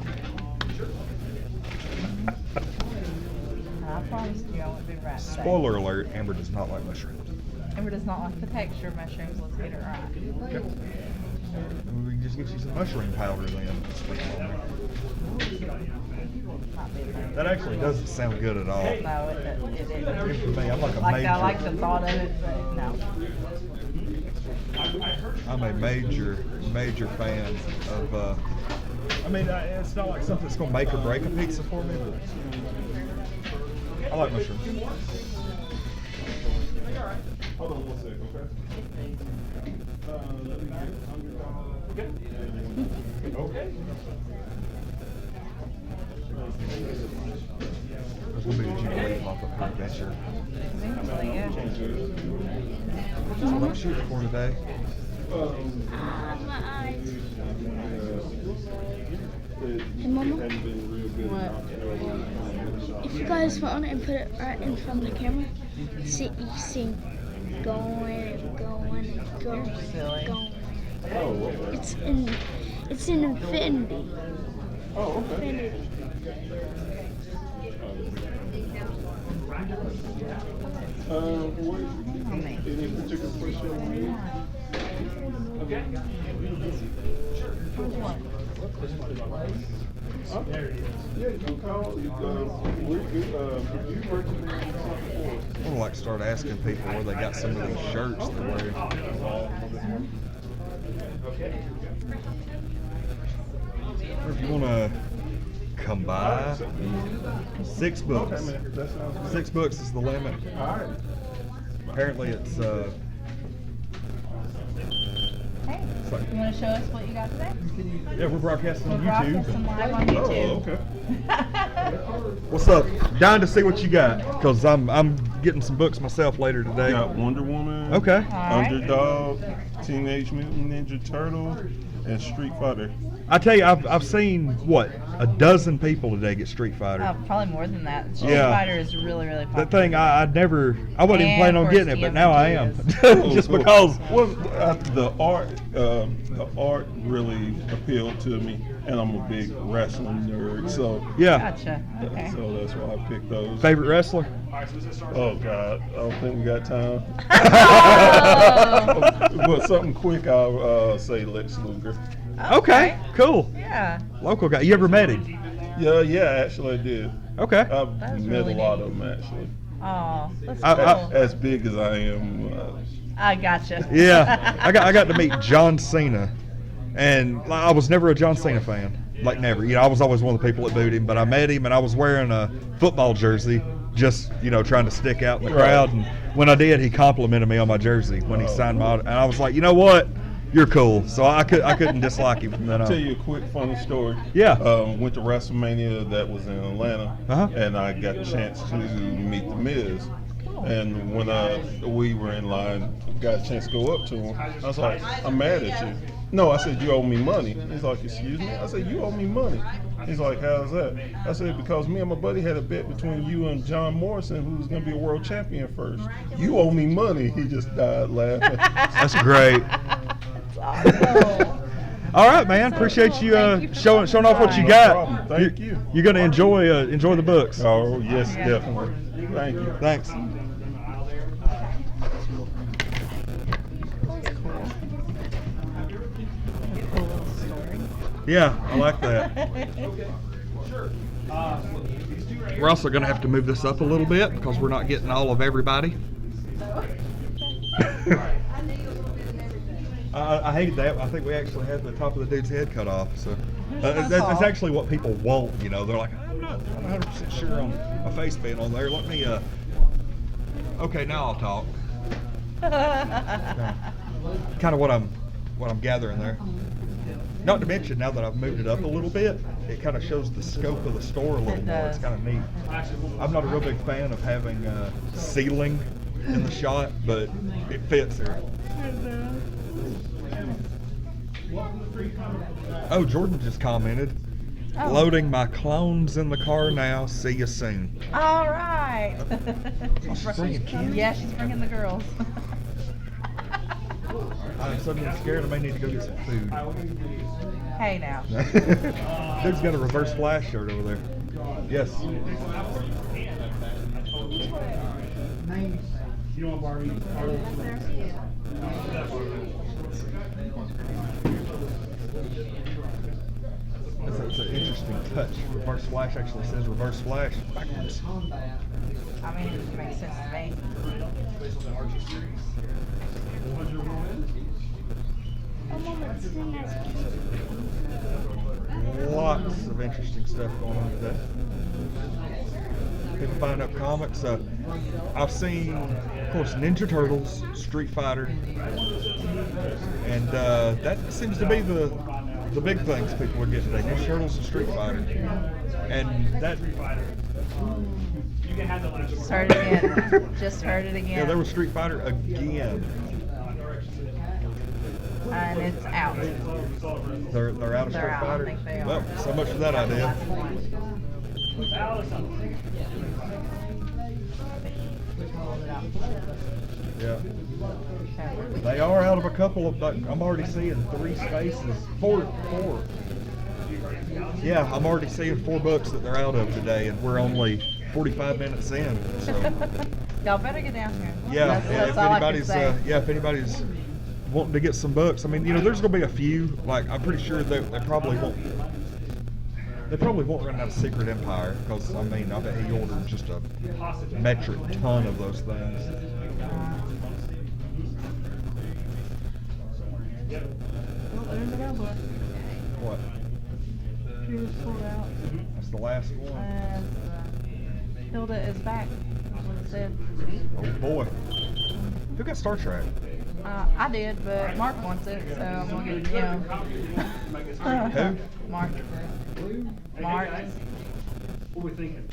I promised you I wouldn't be right today.
Spoiler alert, Amber does not like mushrooms.
Amber does not like the texture of mushrooms. Let's get it right.
Okay. We can just get you some mushroom powder then.
Might be a thing.
That actually doesn't sound good at all.
No, it
Good
isn't.
for me. I'm like a
Like,
major.
I like the thought of it, but no.
I'm a major fan of. I mean, it's not like something that's gonna make or break a pizza for me, but I like mushrooms.
Hold on 1 second, okay? Okay.
There's gonna be a Jubilee pop-up adventure.
Eventually, yeah.
That's what I'm shooting for today.
My eyes. Hey, Mama.
What?
If you guys want and put it right in front of the camera, see, you see going and going and going
You're silly.
and going.
Oh, okay.
It's in infinity.
Oh, okay.
Infinity.
Any particular question?
Okay.
Yeah, you can call. You recommend
I would like to start asking people where they got some of these shirts they're wearing. Or if you want to come by, $6.
That sounds good.
$6 is the limit.
All right.
Apparently, it's
Hey,
like-
you want to show us what you got today?
yeah, we're broadcasting
We're
on
broadcasting
YouTube.
live on YouTube.
Oh, okay.
What's up? Dying to see what you got, because I'm getting some books myself later today.
Got Wonder Woman.
Okay.
All right.
Underdog, Teenage Mutant Ninja Turtle, and Street Fighter.
I tell you, I've seen what, a dozen people today get Street Fighter.
Oh, probably more than that. Street
Yeah.
Fighter is really, really popular.
That thing, I wasn't even
And
planning on
of
getting
course
it, but
the
now I am.
MVG
Just
Cool.
because.
Well, the art really appealed to me, and I'm a big wrestling nerd, so
Yeah.
Gotcha. Okay.
so that's why I picked those.
Favorite wrestler?
Oh God, I don't think we got time.
Oh.
But something quick, I'll say Lex Luger.
Okay, cool.
Yeah.
Local guy. You ever met him?
Yeah, actually I did.
Okay.
I've
That's
met
really
a lot
neat.
of them actually.
Oh, that's
I-
cool.
As big as I am,
I gotcha.
Yeah, I got to meet John Cena, and I was never a John Cena fan, like never. You know, I was always one of the people that booed him, but I met him, and I was wearing a football jersey, just trying to stick out in the crowd. And when I did, he complimented me on my jersey when he signed my, and I was like, you know what, you're cool. So I couldn't dislike him from then
I'll
on.
tell you a quick funny story.
Yeah.
Went to WrestleMania that was in Atlanta, and I got a chance to meet The Miz. And when we were in line, got a chance to go up to him. I was like, I'm mad at you. No, I said, you owe me money. He's like, excuse me? I said, you owe me money. He's like, how's that? I said, because me and my buddy had a bet between you and John Morrison, who was going to be a world champion first. You owe me money. He just died laughing.
That's great. All right, man. Appreciate you showing off what you
No
got.
problem. Thank you.
You're gonna enjoy the books.
Oh, yes, definitely. Thank you.
Thanks.
Cool little story.
Yeah, I like that. We're also going to have to move this up a little bit because we're not getting all of everybody. I hated that. I think we actually had the top of the dude's head cut off. So that's actually what people want. They're like, I'm not 100% sure on my face being on there. Let me Okay, now I'll talk. Kind of what I'm gathering there. Not to mention, now that I've moved it up a little bit, it kind of shows the scope of the store a little more. It's kind of neat. I'm not a real big fan of having ceiling in the shot, but it fits there. Oh, Jordan just commented.
Oh.
Loading my clones in the car now. See you soon.
All right.
She's bringing kids?
Yeah, she's bringing the girls.
I'm suddenly scared. I may need to go get some food.
Hey now.
Dude's got a Reverse Flash shirt over there. Yes. That's an interesting touch. Reverse Flash actually says Reverse Flash backwards.
I mean, it makes sense to me.
Lots of interesting stuff going on today. People buying up comics. I've seen, of course, Ninja Turtles, Street Fighter, and that seems to be the big things people are getting today. Ninja Turtles and Street Fighter, and that.
Just heard it again. Just heard it again.
Yeah, there was Street Fighter again.
And it's out.
They're out of Street
out.
Fighter.
I think they are.
Well, so much for that idea. Yeah. They are out of a couple of. I'm already seeing 3 spaces. Four. Yeah, I'm already seeing 4 books that they're out of today, and we're only 45 minutes in. So.
Y'all better get down here.
Yeah,
That's all I can say.
if anybody's wanting to get some books, I mean, there's gonna be a few. Like, I'm pretty sure they probably won't. They probably won't run out of Secret Empire, because I mean, I bet he ordered just a metric ton of those things.
Well, there's another one.
What?
She was pulled out.
That's the last one.
Hilda is back. That's what it said.
Oh boy. Who got Star Trek?
I did, but Mark wants it, so I'm gonna get him.
Who?
Mark. Mark.
What are we thinking?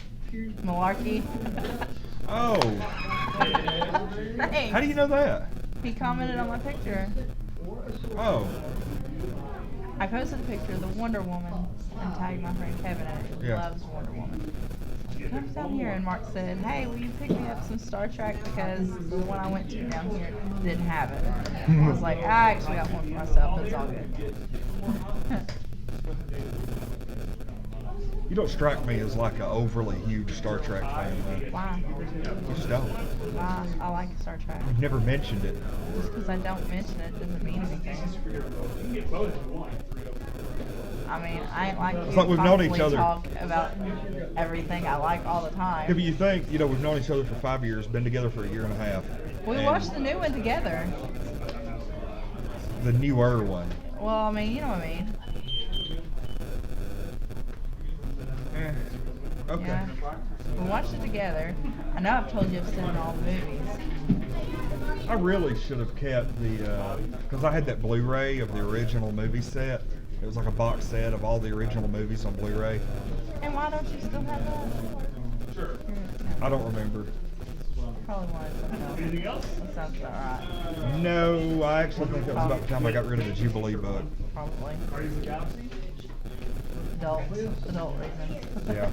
Malarkey.
Oh.
Thanks.
How do you know that?
He commented on my picture.
Oh.
I posted a picture of the Wonder Woman and tagged my friend Kevin in it. He
Yeah.
loves Wonder Woman. Comes down here and Mark said, "Hey, will you pick me up some Star Trek because the one I went to down here didn't have it." I was like, "I actually got one for myself. It's all good."
You don't strike me as like an overly huge Star Trek fan, man.
Why?
You just don't.
Why? I like Star Trek.
You've never mentioned it.
Just because I don't mention it doesn't mean anything. I mean, I ain't like
It's like we've known each
constantly
other.
talk about everything I like all the time.
If you think, we've known each other for 5 years, been together for 1.5 years.
We
and
watched the new one together.
the newer one.
Well, I mean, you know what I mean.
Okay.
Yeah. We watched it together. I know I've told you I've seen all the movies.
I really should have kept the, because I had that Blu-ray of the original movie set. It was like a box set of all the original movies on Blu-ray.
And why don't you still have that? Sure.
I don't remember.
Probably wanted something else.
Anything else?
That sounds about right.
No, I actually think that was about the time I got rid of the Jubilee book.
Probably.
Guardians of the Galaxy?
Adult reasons.
Yeah.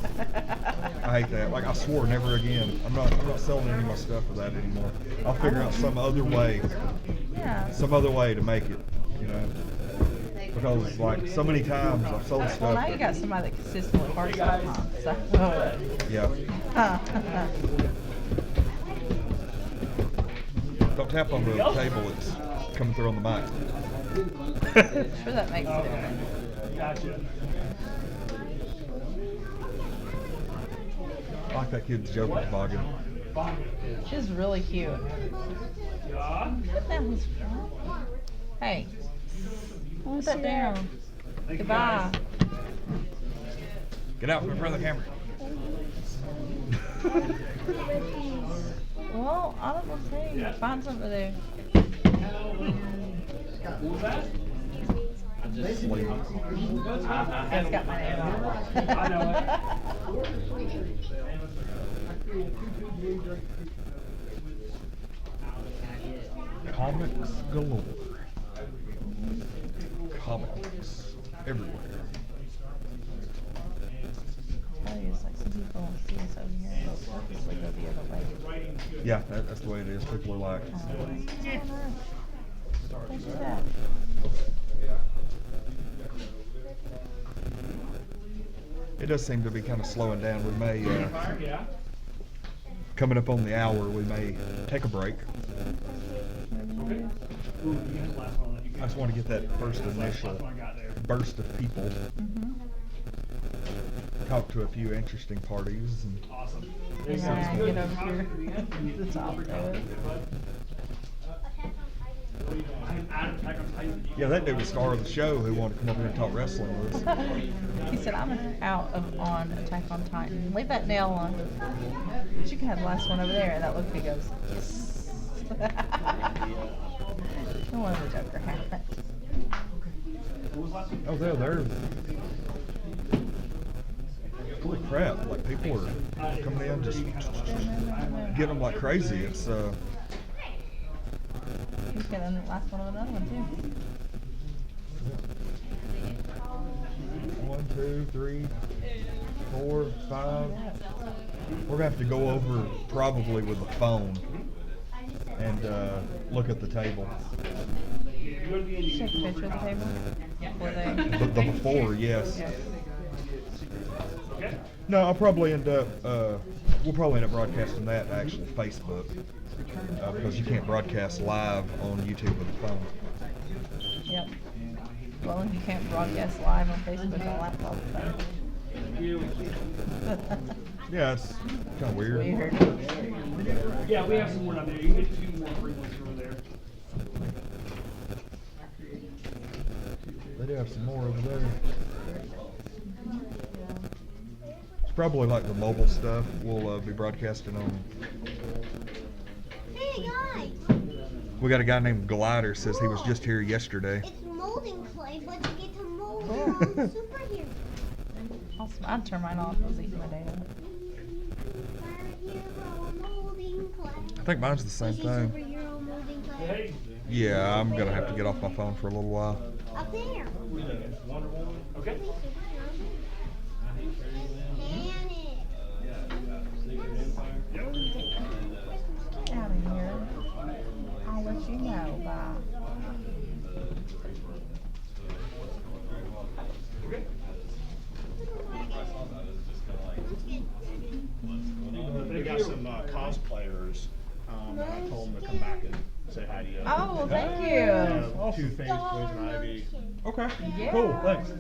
I hate that. Like, I swore never again. I'm not selling any of my stuff for that anymore. I'll figure out some other way.
Yeah.
Some other way to make it, Because, like, so many times I've sold stuff.
Well, now you got somebody that consistently parks that, huh? So.
Yeah. Don't tap on the table, it's coming through on the mic.
Sure, that makes a difference.
Gotcha.
I like that kid's joke with Boggin.
She's really cute. That was fun. Hey, put that down. Goodbye.
Get out from in front of the camera.
Well, I don't want to say. Find something to do.
What was that?
Sleep.
It's got my name on it.
I know
Comics galore. Comics everywhere.
Tell you, it's like some people don't see us over here and they'll purposely go the other way.
Yeah, that's the way it is. People are like,
Don't do that.
it does seem to be kind of slowing down. We may, coming up on the hour, we may take a break. I just want to get that first initial burst of people. Talk to a few interesting parties. And
Awesome.
Yeah, get over here to the top there.
yeah, that dude was star of the show who wanted to come over here and talk wrestling with us.
He said, I'm out on Attack on Titan. Leave that nail on. But you can have the last one over there. And that look, he goes, yes. No one of the Joker hat.
Oh, they're holy crap! Like people are coming in, just getting them like crazy. It's
He's getting the last one of another one too.
1, 2, 3, 4, 5. We're gonna have to go over probably with the phone and look at the table.
Take a picture of the table before they.
The before, yes. No, I'll probably end up. We'll probably end up broadcasting that to actual Facebook because you can't broadcast live on YouTube with a phone.
Yep. Well, you can't broadcast live on Facebook on a laptop.
Yeah, it's kind of weird.
Yeah, we have some more down there. You can get 2 more free ones over there.
They do have some more over there. It's probably like the mobile stuff we'll be broadcasting on.
Hey guys,
We got a guy named Glider says he was just here yesterday.
it's molding clay, but you get to mold your own superhero.
Awesome. I'd turn mine off. I was eating my data.
Superhero molding clay.
I think mine's the same
Is he
thing.
superhero molding clay?
Yeah, I'm gonna have to get off my phone for a little while.
Up there.
Okay.
Get out of here. I'll let you know. Bye.
They got some cosplayers, and I told them to come back and say hi to you.
Oh, well, thank you.
Two things, Poison Ivy.
Okay.
Yeah.
Cool. Thanks.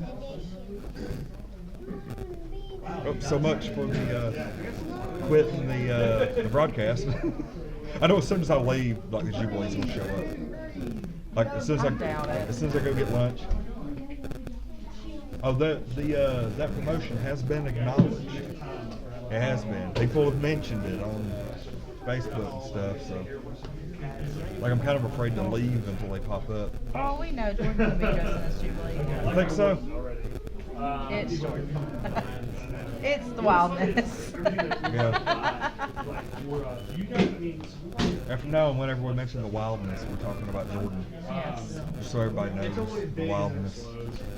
Oh, so much for the quitting the broadcast. I know as soon as I leave, like the Jubilees will show up. Like as soon as I go get lunch. Oh, that promotion has been acknowledged. It has been. People have mentioned it on Facebook and stuff. So, like, I'm kind of afraid to leave until they pop up.
Oh, we know Jordan's gonna be dressing as Jubilee.
I think so.
It's Jordan. It's the wildness.
Yeah. After now and whenever we mention the wildness, we're talking about Jordan.
Yes.
Just so everybody knows the wildness.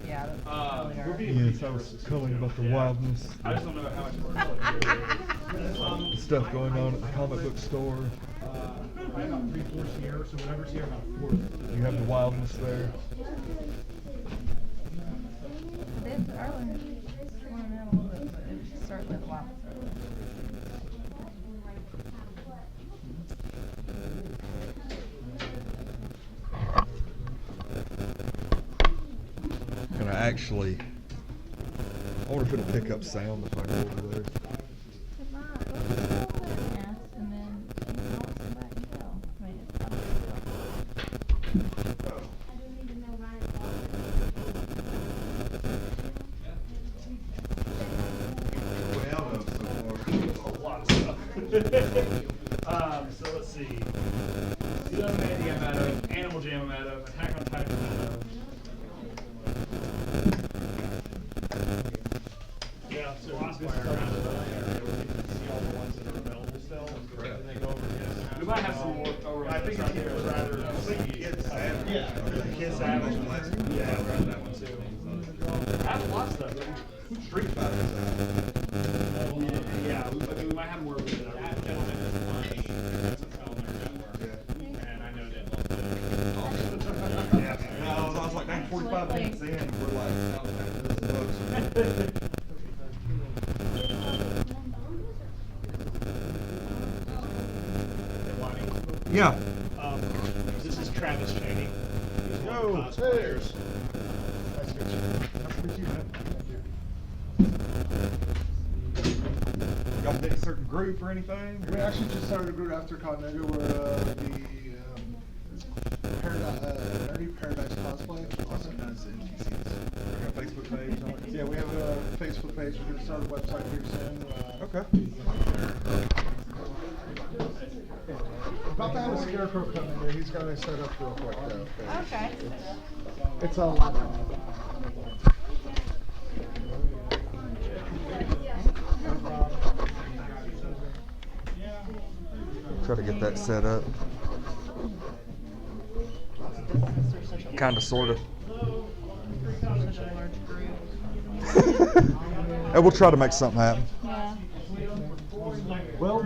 Yeah, that's really
Yes, I was calling about the wildness.
I just don't know how much.
The stuff going on at the comic book store.
I got 3/4 here, so whatever's here, about 4.
You have the wildness there.
It is early. It's warming out a little bit, but it's certainly the wildness early.
I'm gonna actually. I wonder if it'll pick up sound if I go over there.
Yes, and then you know, come back and go. I mean, it's not
Way out of so far.
A lot of stuff. So let's see. Humanity I'm out of, Animal Jam I'm out of, Attack on Titan I'm out of. Yeah, so Crossfire around the area where we can see all the ones that are available still. And they go over again. We might have some more over. I think it was rather. I think Kids Savage. Yeah, Kids Savage. Yeah, I've read that one too. I have a lot of stuff. Street Fighter. Yeah, we might have more of it. That gentleman is Lonnie. That's a fellow in our network. And I know that.
Yeah, I was like, dang, 45 minutes in, we're like, yeah.
This is Travis Cheney. He's one of the cosplayers. Nice to meet you. Nice to meet you, man.
Y'all did a certain group or anything?
We actually just started a group after Continental where Nerdy Paradise Cosplay, also known as NTCs.
A Facebook page?
Yeah, we have a Facebook page. We're going to start a website here soon.
Okay.
About to have a Scarecrow come in here. He's got to set up real quick though.
Okay.
It's a lot.
Try to get that set up. Kind of, sort of.
Such a large group.
And we'll try to make something happen.
Yeah.
Well,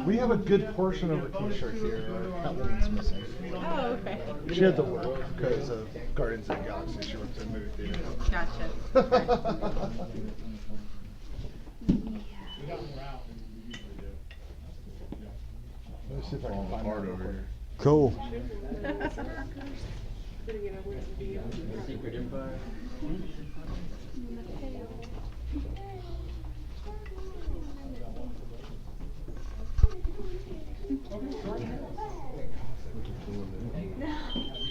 we have a good portion of her t-shirt here. Catwoman's missing.
Oh, okay.
She had to work because of Guardians of the Galaxy. She went to the movie theater.
Gotcha.
Let me see if I can find part over here.
Cool.
Secret Empire.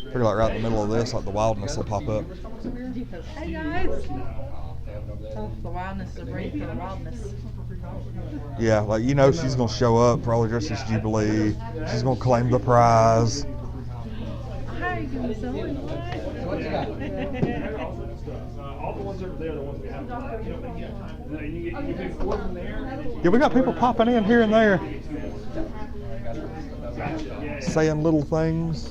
Figure like right in the middle of this, like the wildness will pop up.
Hey guys. Oh, the wildness is ready for the wildness.
Yeah, like you know she's gonna show up, probably dressed as Jubilee. She's gonna claim the prize.
Hi, you so much.
All the ones over there are the ones we have. You pick 4 from there.
Yeah, we got people popping in here and there, saying little things.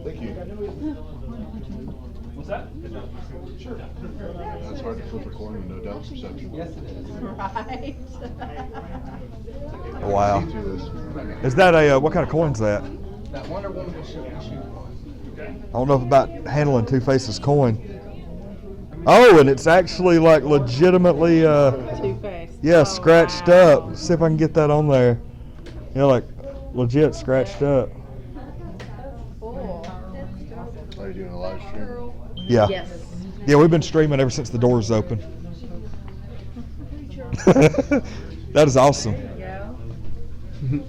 Thank you.
What's that? Sure.
It's hard to flip a coin with no depth perception.
Yes, it is.
Right.
Wow. Is that a what kind of coin's that?
That Wonder Woman will shoot.
I don't know about handling Two Faces coin. Oh, and it's actually like legitimately
Two-Face.
yeah,
Oh,
scratched
wow.
up. See if I can get that on there. Yeah, like legit scratched up.
Cool.
Are you doing a live stream?
Yeah.
Yes.
Yeah, we've been streaming ever since the doors open. That is awesome.
There you go.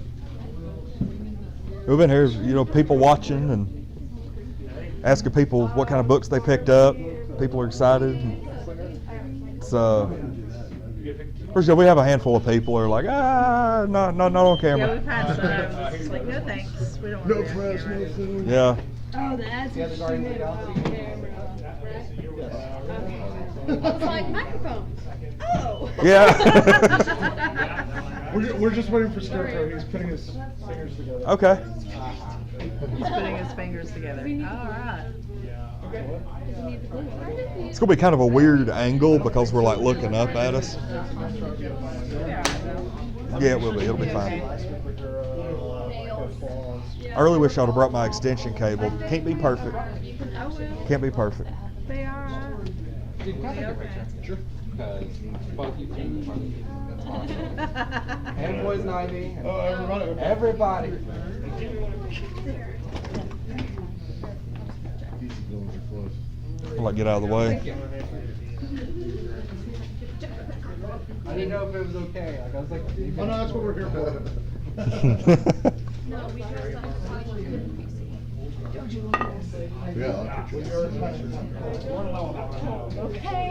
We've been here, you know, people watching and asking people what kind of books they picked up. People are excited. It's first of all, we have a handful of people who are like, not on camera.
Yeah, we've had some. It's like, no thanks. We don't want
No
to
press, no food.
Yeah.
Oh, that's
The other Guardians of the Galaxy?
I was like, microphones. Oh.
Yeah.
We're just waiting for Scarecrow. He's putting his fingers together.
Okay.
He's putting his fingers together. All right.
It's gonna be kind of a weird angle because we're like looking up at us. Yeah, it will be. It'll be fine. I really wish I'd have brought my extension cable. Can't be perfect. Can't be perfect.
They are.
Dude, can I take a picture? Sure. Because fuck you, King. That's awesome. And Poison Ivy. And everybody.
I'll like get out of the way.
I didn't know if it was okay. Like I was like,
Oh no, that's what we're here for. Yeah, I'll put you.
Okay.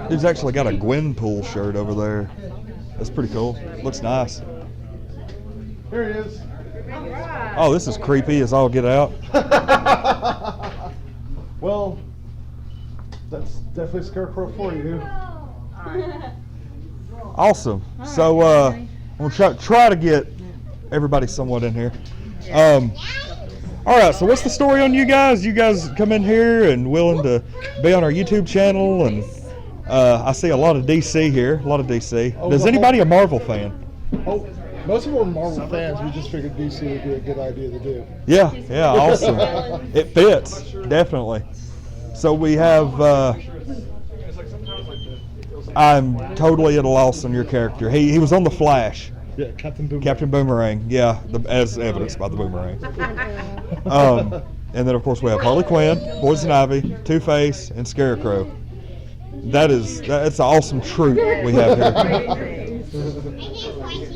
Dude's actually got a Gwenpool shirt over there. That's pretty cool. Looks nice.
Here he is.
Oh, this is creepy as all get out.
Well, that's definitely Scarecrow for you.
Awesome. So I'm gonna try to get everybody somewhat in here. All right. So what's the story on you guys? You guys come in here and willing to be on our YouTube channel, and I see a lot of DC here. A lot of DC. Is anybody a Marvel fan?
Oh, most of them are Marvel fans. We just figured DC would be a good idea to do.
Yeah. Awesome. It fits definitely. So we have. I'm totally at a loss on your character. He was on the Flash.
Yeah, Captain Boomerang.
Captain Boomerang, yeah, as evidenced by the boomerang. And then of course we have Harley Quinn, Poison Ivy, Two-Face, and Scarecrow. That's an awesome troupe we have here.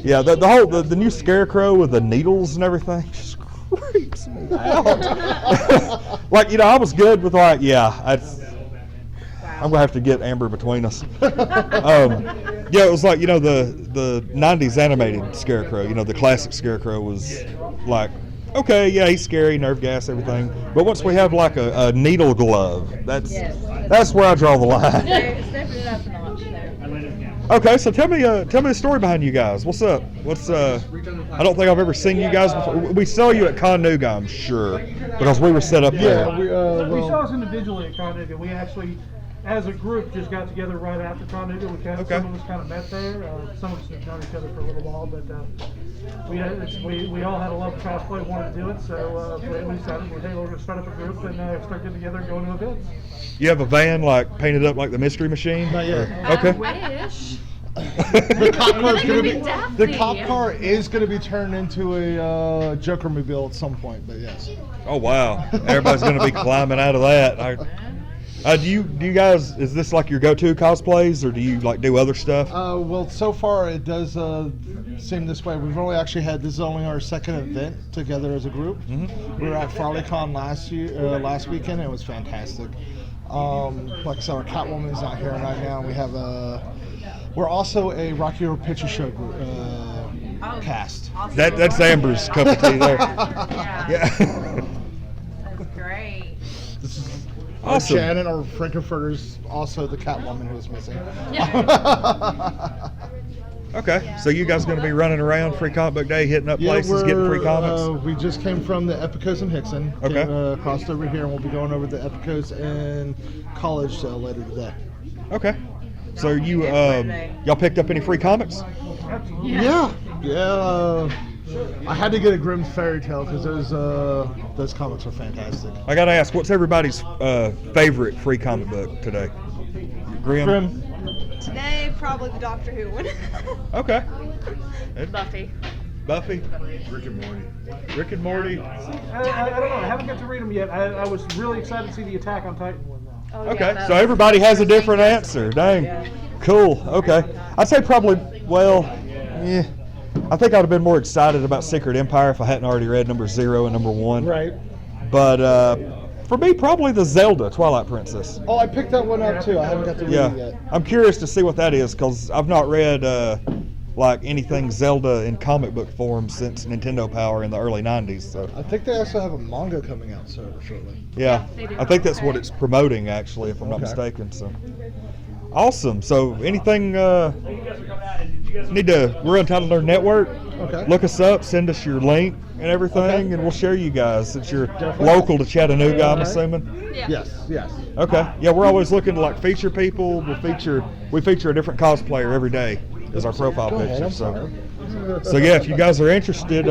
Yeah, the new Scarecrow with the needles and everything just creeps me out. Like, I was good with I'm gonna have to get Amber between us. Yeah, it was like, the 90s animated Scarecrow, the classic Scarecrow was like, okay, yeah, he's scary, nerve gas, everything. But once we have like a needle glove, that's where I draw the line.
Stepping it up a notch there.
Okay, so tell me the story behind you guys. What's up? I don't think I've ever seen you guys before. We saw you at Connuga, I'm sure, because we were set up there.
Yeah, we saw us individually at Connuga. We actually, as a group, just got together right after Connuga. Some of us kind of met there. Some of us have known each other for a little while, but we all had a love of cosplay, wanted to do it, so we decided, hey, we're going to start up a group and start getting together and going to events.
You have a van like painted up like the Mystery Machine?
Not yet.
Okay.
I wish.
The cop car is going to be turned into a Joker mobile at some point, but yes.
Oh wow! Everybody's going to be climbing out of that. Do you guys? Is this like your go-to cosplays, or do you like do other stuff?
Well, so far it does seem this way. This is only our second event together as a group. Mm-hmm. We were at FroliCon last weekend. It was fantastic. Like I said, our Catwoman's not here right now. We're also a Rocky Horror Picture Show group, cast.
Awesome.
That's Amber's cup of tea there.
Yeah. That's great.
This is
awesome.
Shannon or Frankenfurter's also the Catwoman who's missing.
Okay, so you guys going to be running around Free Comic Book Day, hitting up places, getting free comics?
We just came from the Epicos in Hixson.
Okay.
Crossed over here, and we'll be going over to the Epicos in College later today.
Okay. So y'all picked up any free comics?
Yeah. I had to get a Grimm's Fairy Tale because those comics are fantastic.
I got to ask, what's everybody's favorite free comic book today? Grimm?
Today, probably the Doctor Who one.
Okay.
Buffy.
Rick and Morty.
Rick and Morty.
I don't know. I haven't got to read them yet. I was really excited to see the Attack on Titan one, though.
Oh,
Okay,
yeah,
so everybody has a different answer. Dang.
Yeah.
Cool. Okay. I'd say probably, I think I'd have been more excited about Secret Empire if I hadn't already read number 0 and number 1.
Right.
But for me, probably the Zelda Twilight Princess.
Oh, I picked that one up too. I haven't got to read it yet.
I'm curious to see what that is because I've not read like anything Zelda in comic book form since Nintendo Power in the early 90s. So
I think they also have a manga coming out shortly.
yeah, I think that's what it's promoting actually, if I'm not mistaken. So awesome. So anything we're Untitled Nerd Network.
Okay.
Look us up, send us your link and everything, and we'll share you guys since you're local to Chattanooga, I'm assuming.
Yeah.
Yes.
Okay. Yeah, we're always looking to like feature people. We feature a different cosplayer every day as our profile picture. So yeah, if you guys are interested,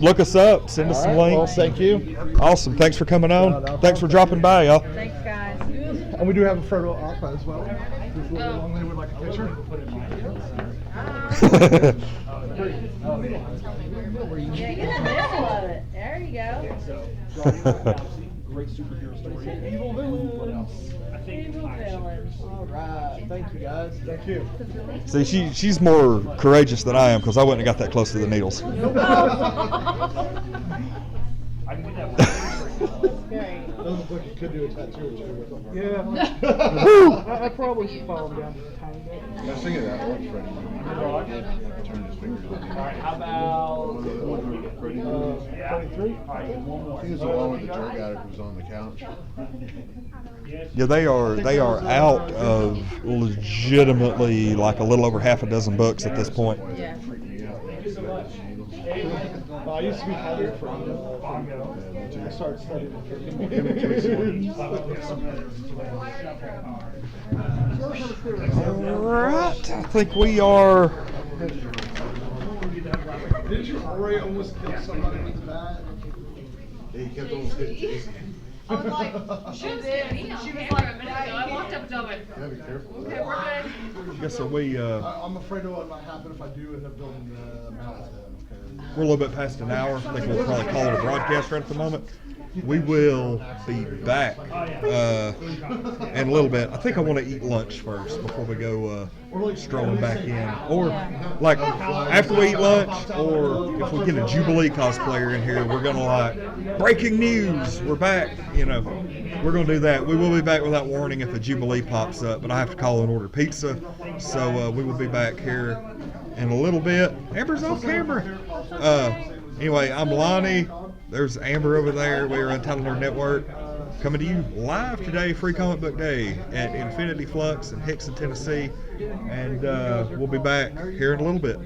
look us up, send us some links.
Well, thank you.
Awesome. Thanks for coming on. Thanks for dropping by, y'all.
Thanks, guys.
And we do have a photo op as well. This little long lady would like a picture.
Yeah, get in the middle of it. There you go.
Great superhero story.
Evil villain.
What else?
Evil villain.
All right. Thank you, guys. Thank you.
See, she's more courageous than I am because I wouldn't have got that close to the needles.
I can get that one.
Great.
Doesn't look like you could do a tattoo or two with them.
Yeah. I probably should follow him down to the tiny bit.
I was thinking that one, Freddie. Turn his fingers on.
Alright, how about
23?
Alright, one more.
I think it's the one with the drug addict who's on the couch.
Yeah, they are out of legitimately like a little over half a dozen books at this point.
Yeah.
I used to be Heather from I started studying
Alright, I think we are.
Didn't you already almost kill somebody with the bat?
He kept almost hitting Jason.
I was like, she was me on camera a minute ago. I walked up and I went,
Gotta be careful.
okay, we're good.
Yes, sir.
I'm afraid of what might happen if I do end up building the mount with them.
We're a little bit past an hour. I think we'll probably call it a broadcast right at the moment. We will be back in a little bit. I think I want to eat lunch first before we go strolling back in. Or like after we eat lunch, or if we get a Jubilee cosplayer in here, we're going to like, breaking news, we're back, you know. We're going to do that. We will be back without warning if a Jubilee pops up, but I have to call and order pizza. So we will be back here in a little bit. Amber's off camera. Anyway, I'm Lonnie. There's Amber over there. We are Untitled Nerd Network. Coming to you live today, Free Comic Book Day at Infinity Flux in Hixson, Tennessee. And we'll be back here in a little bit.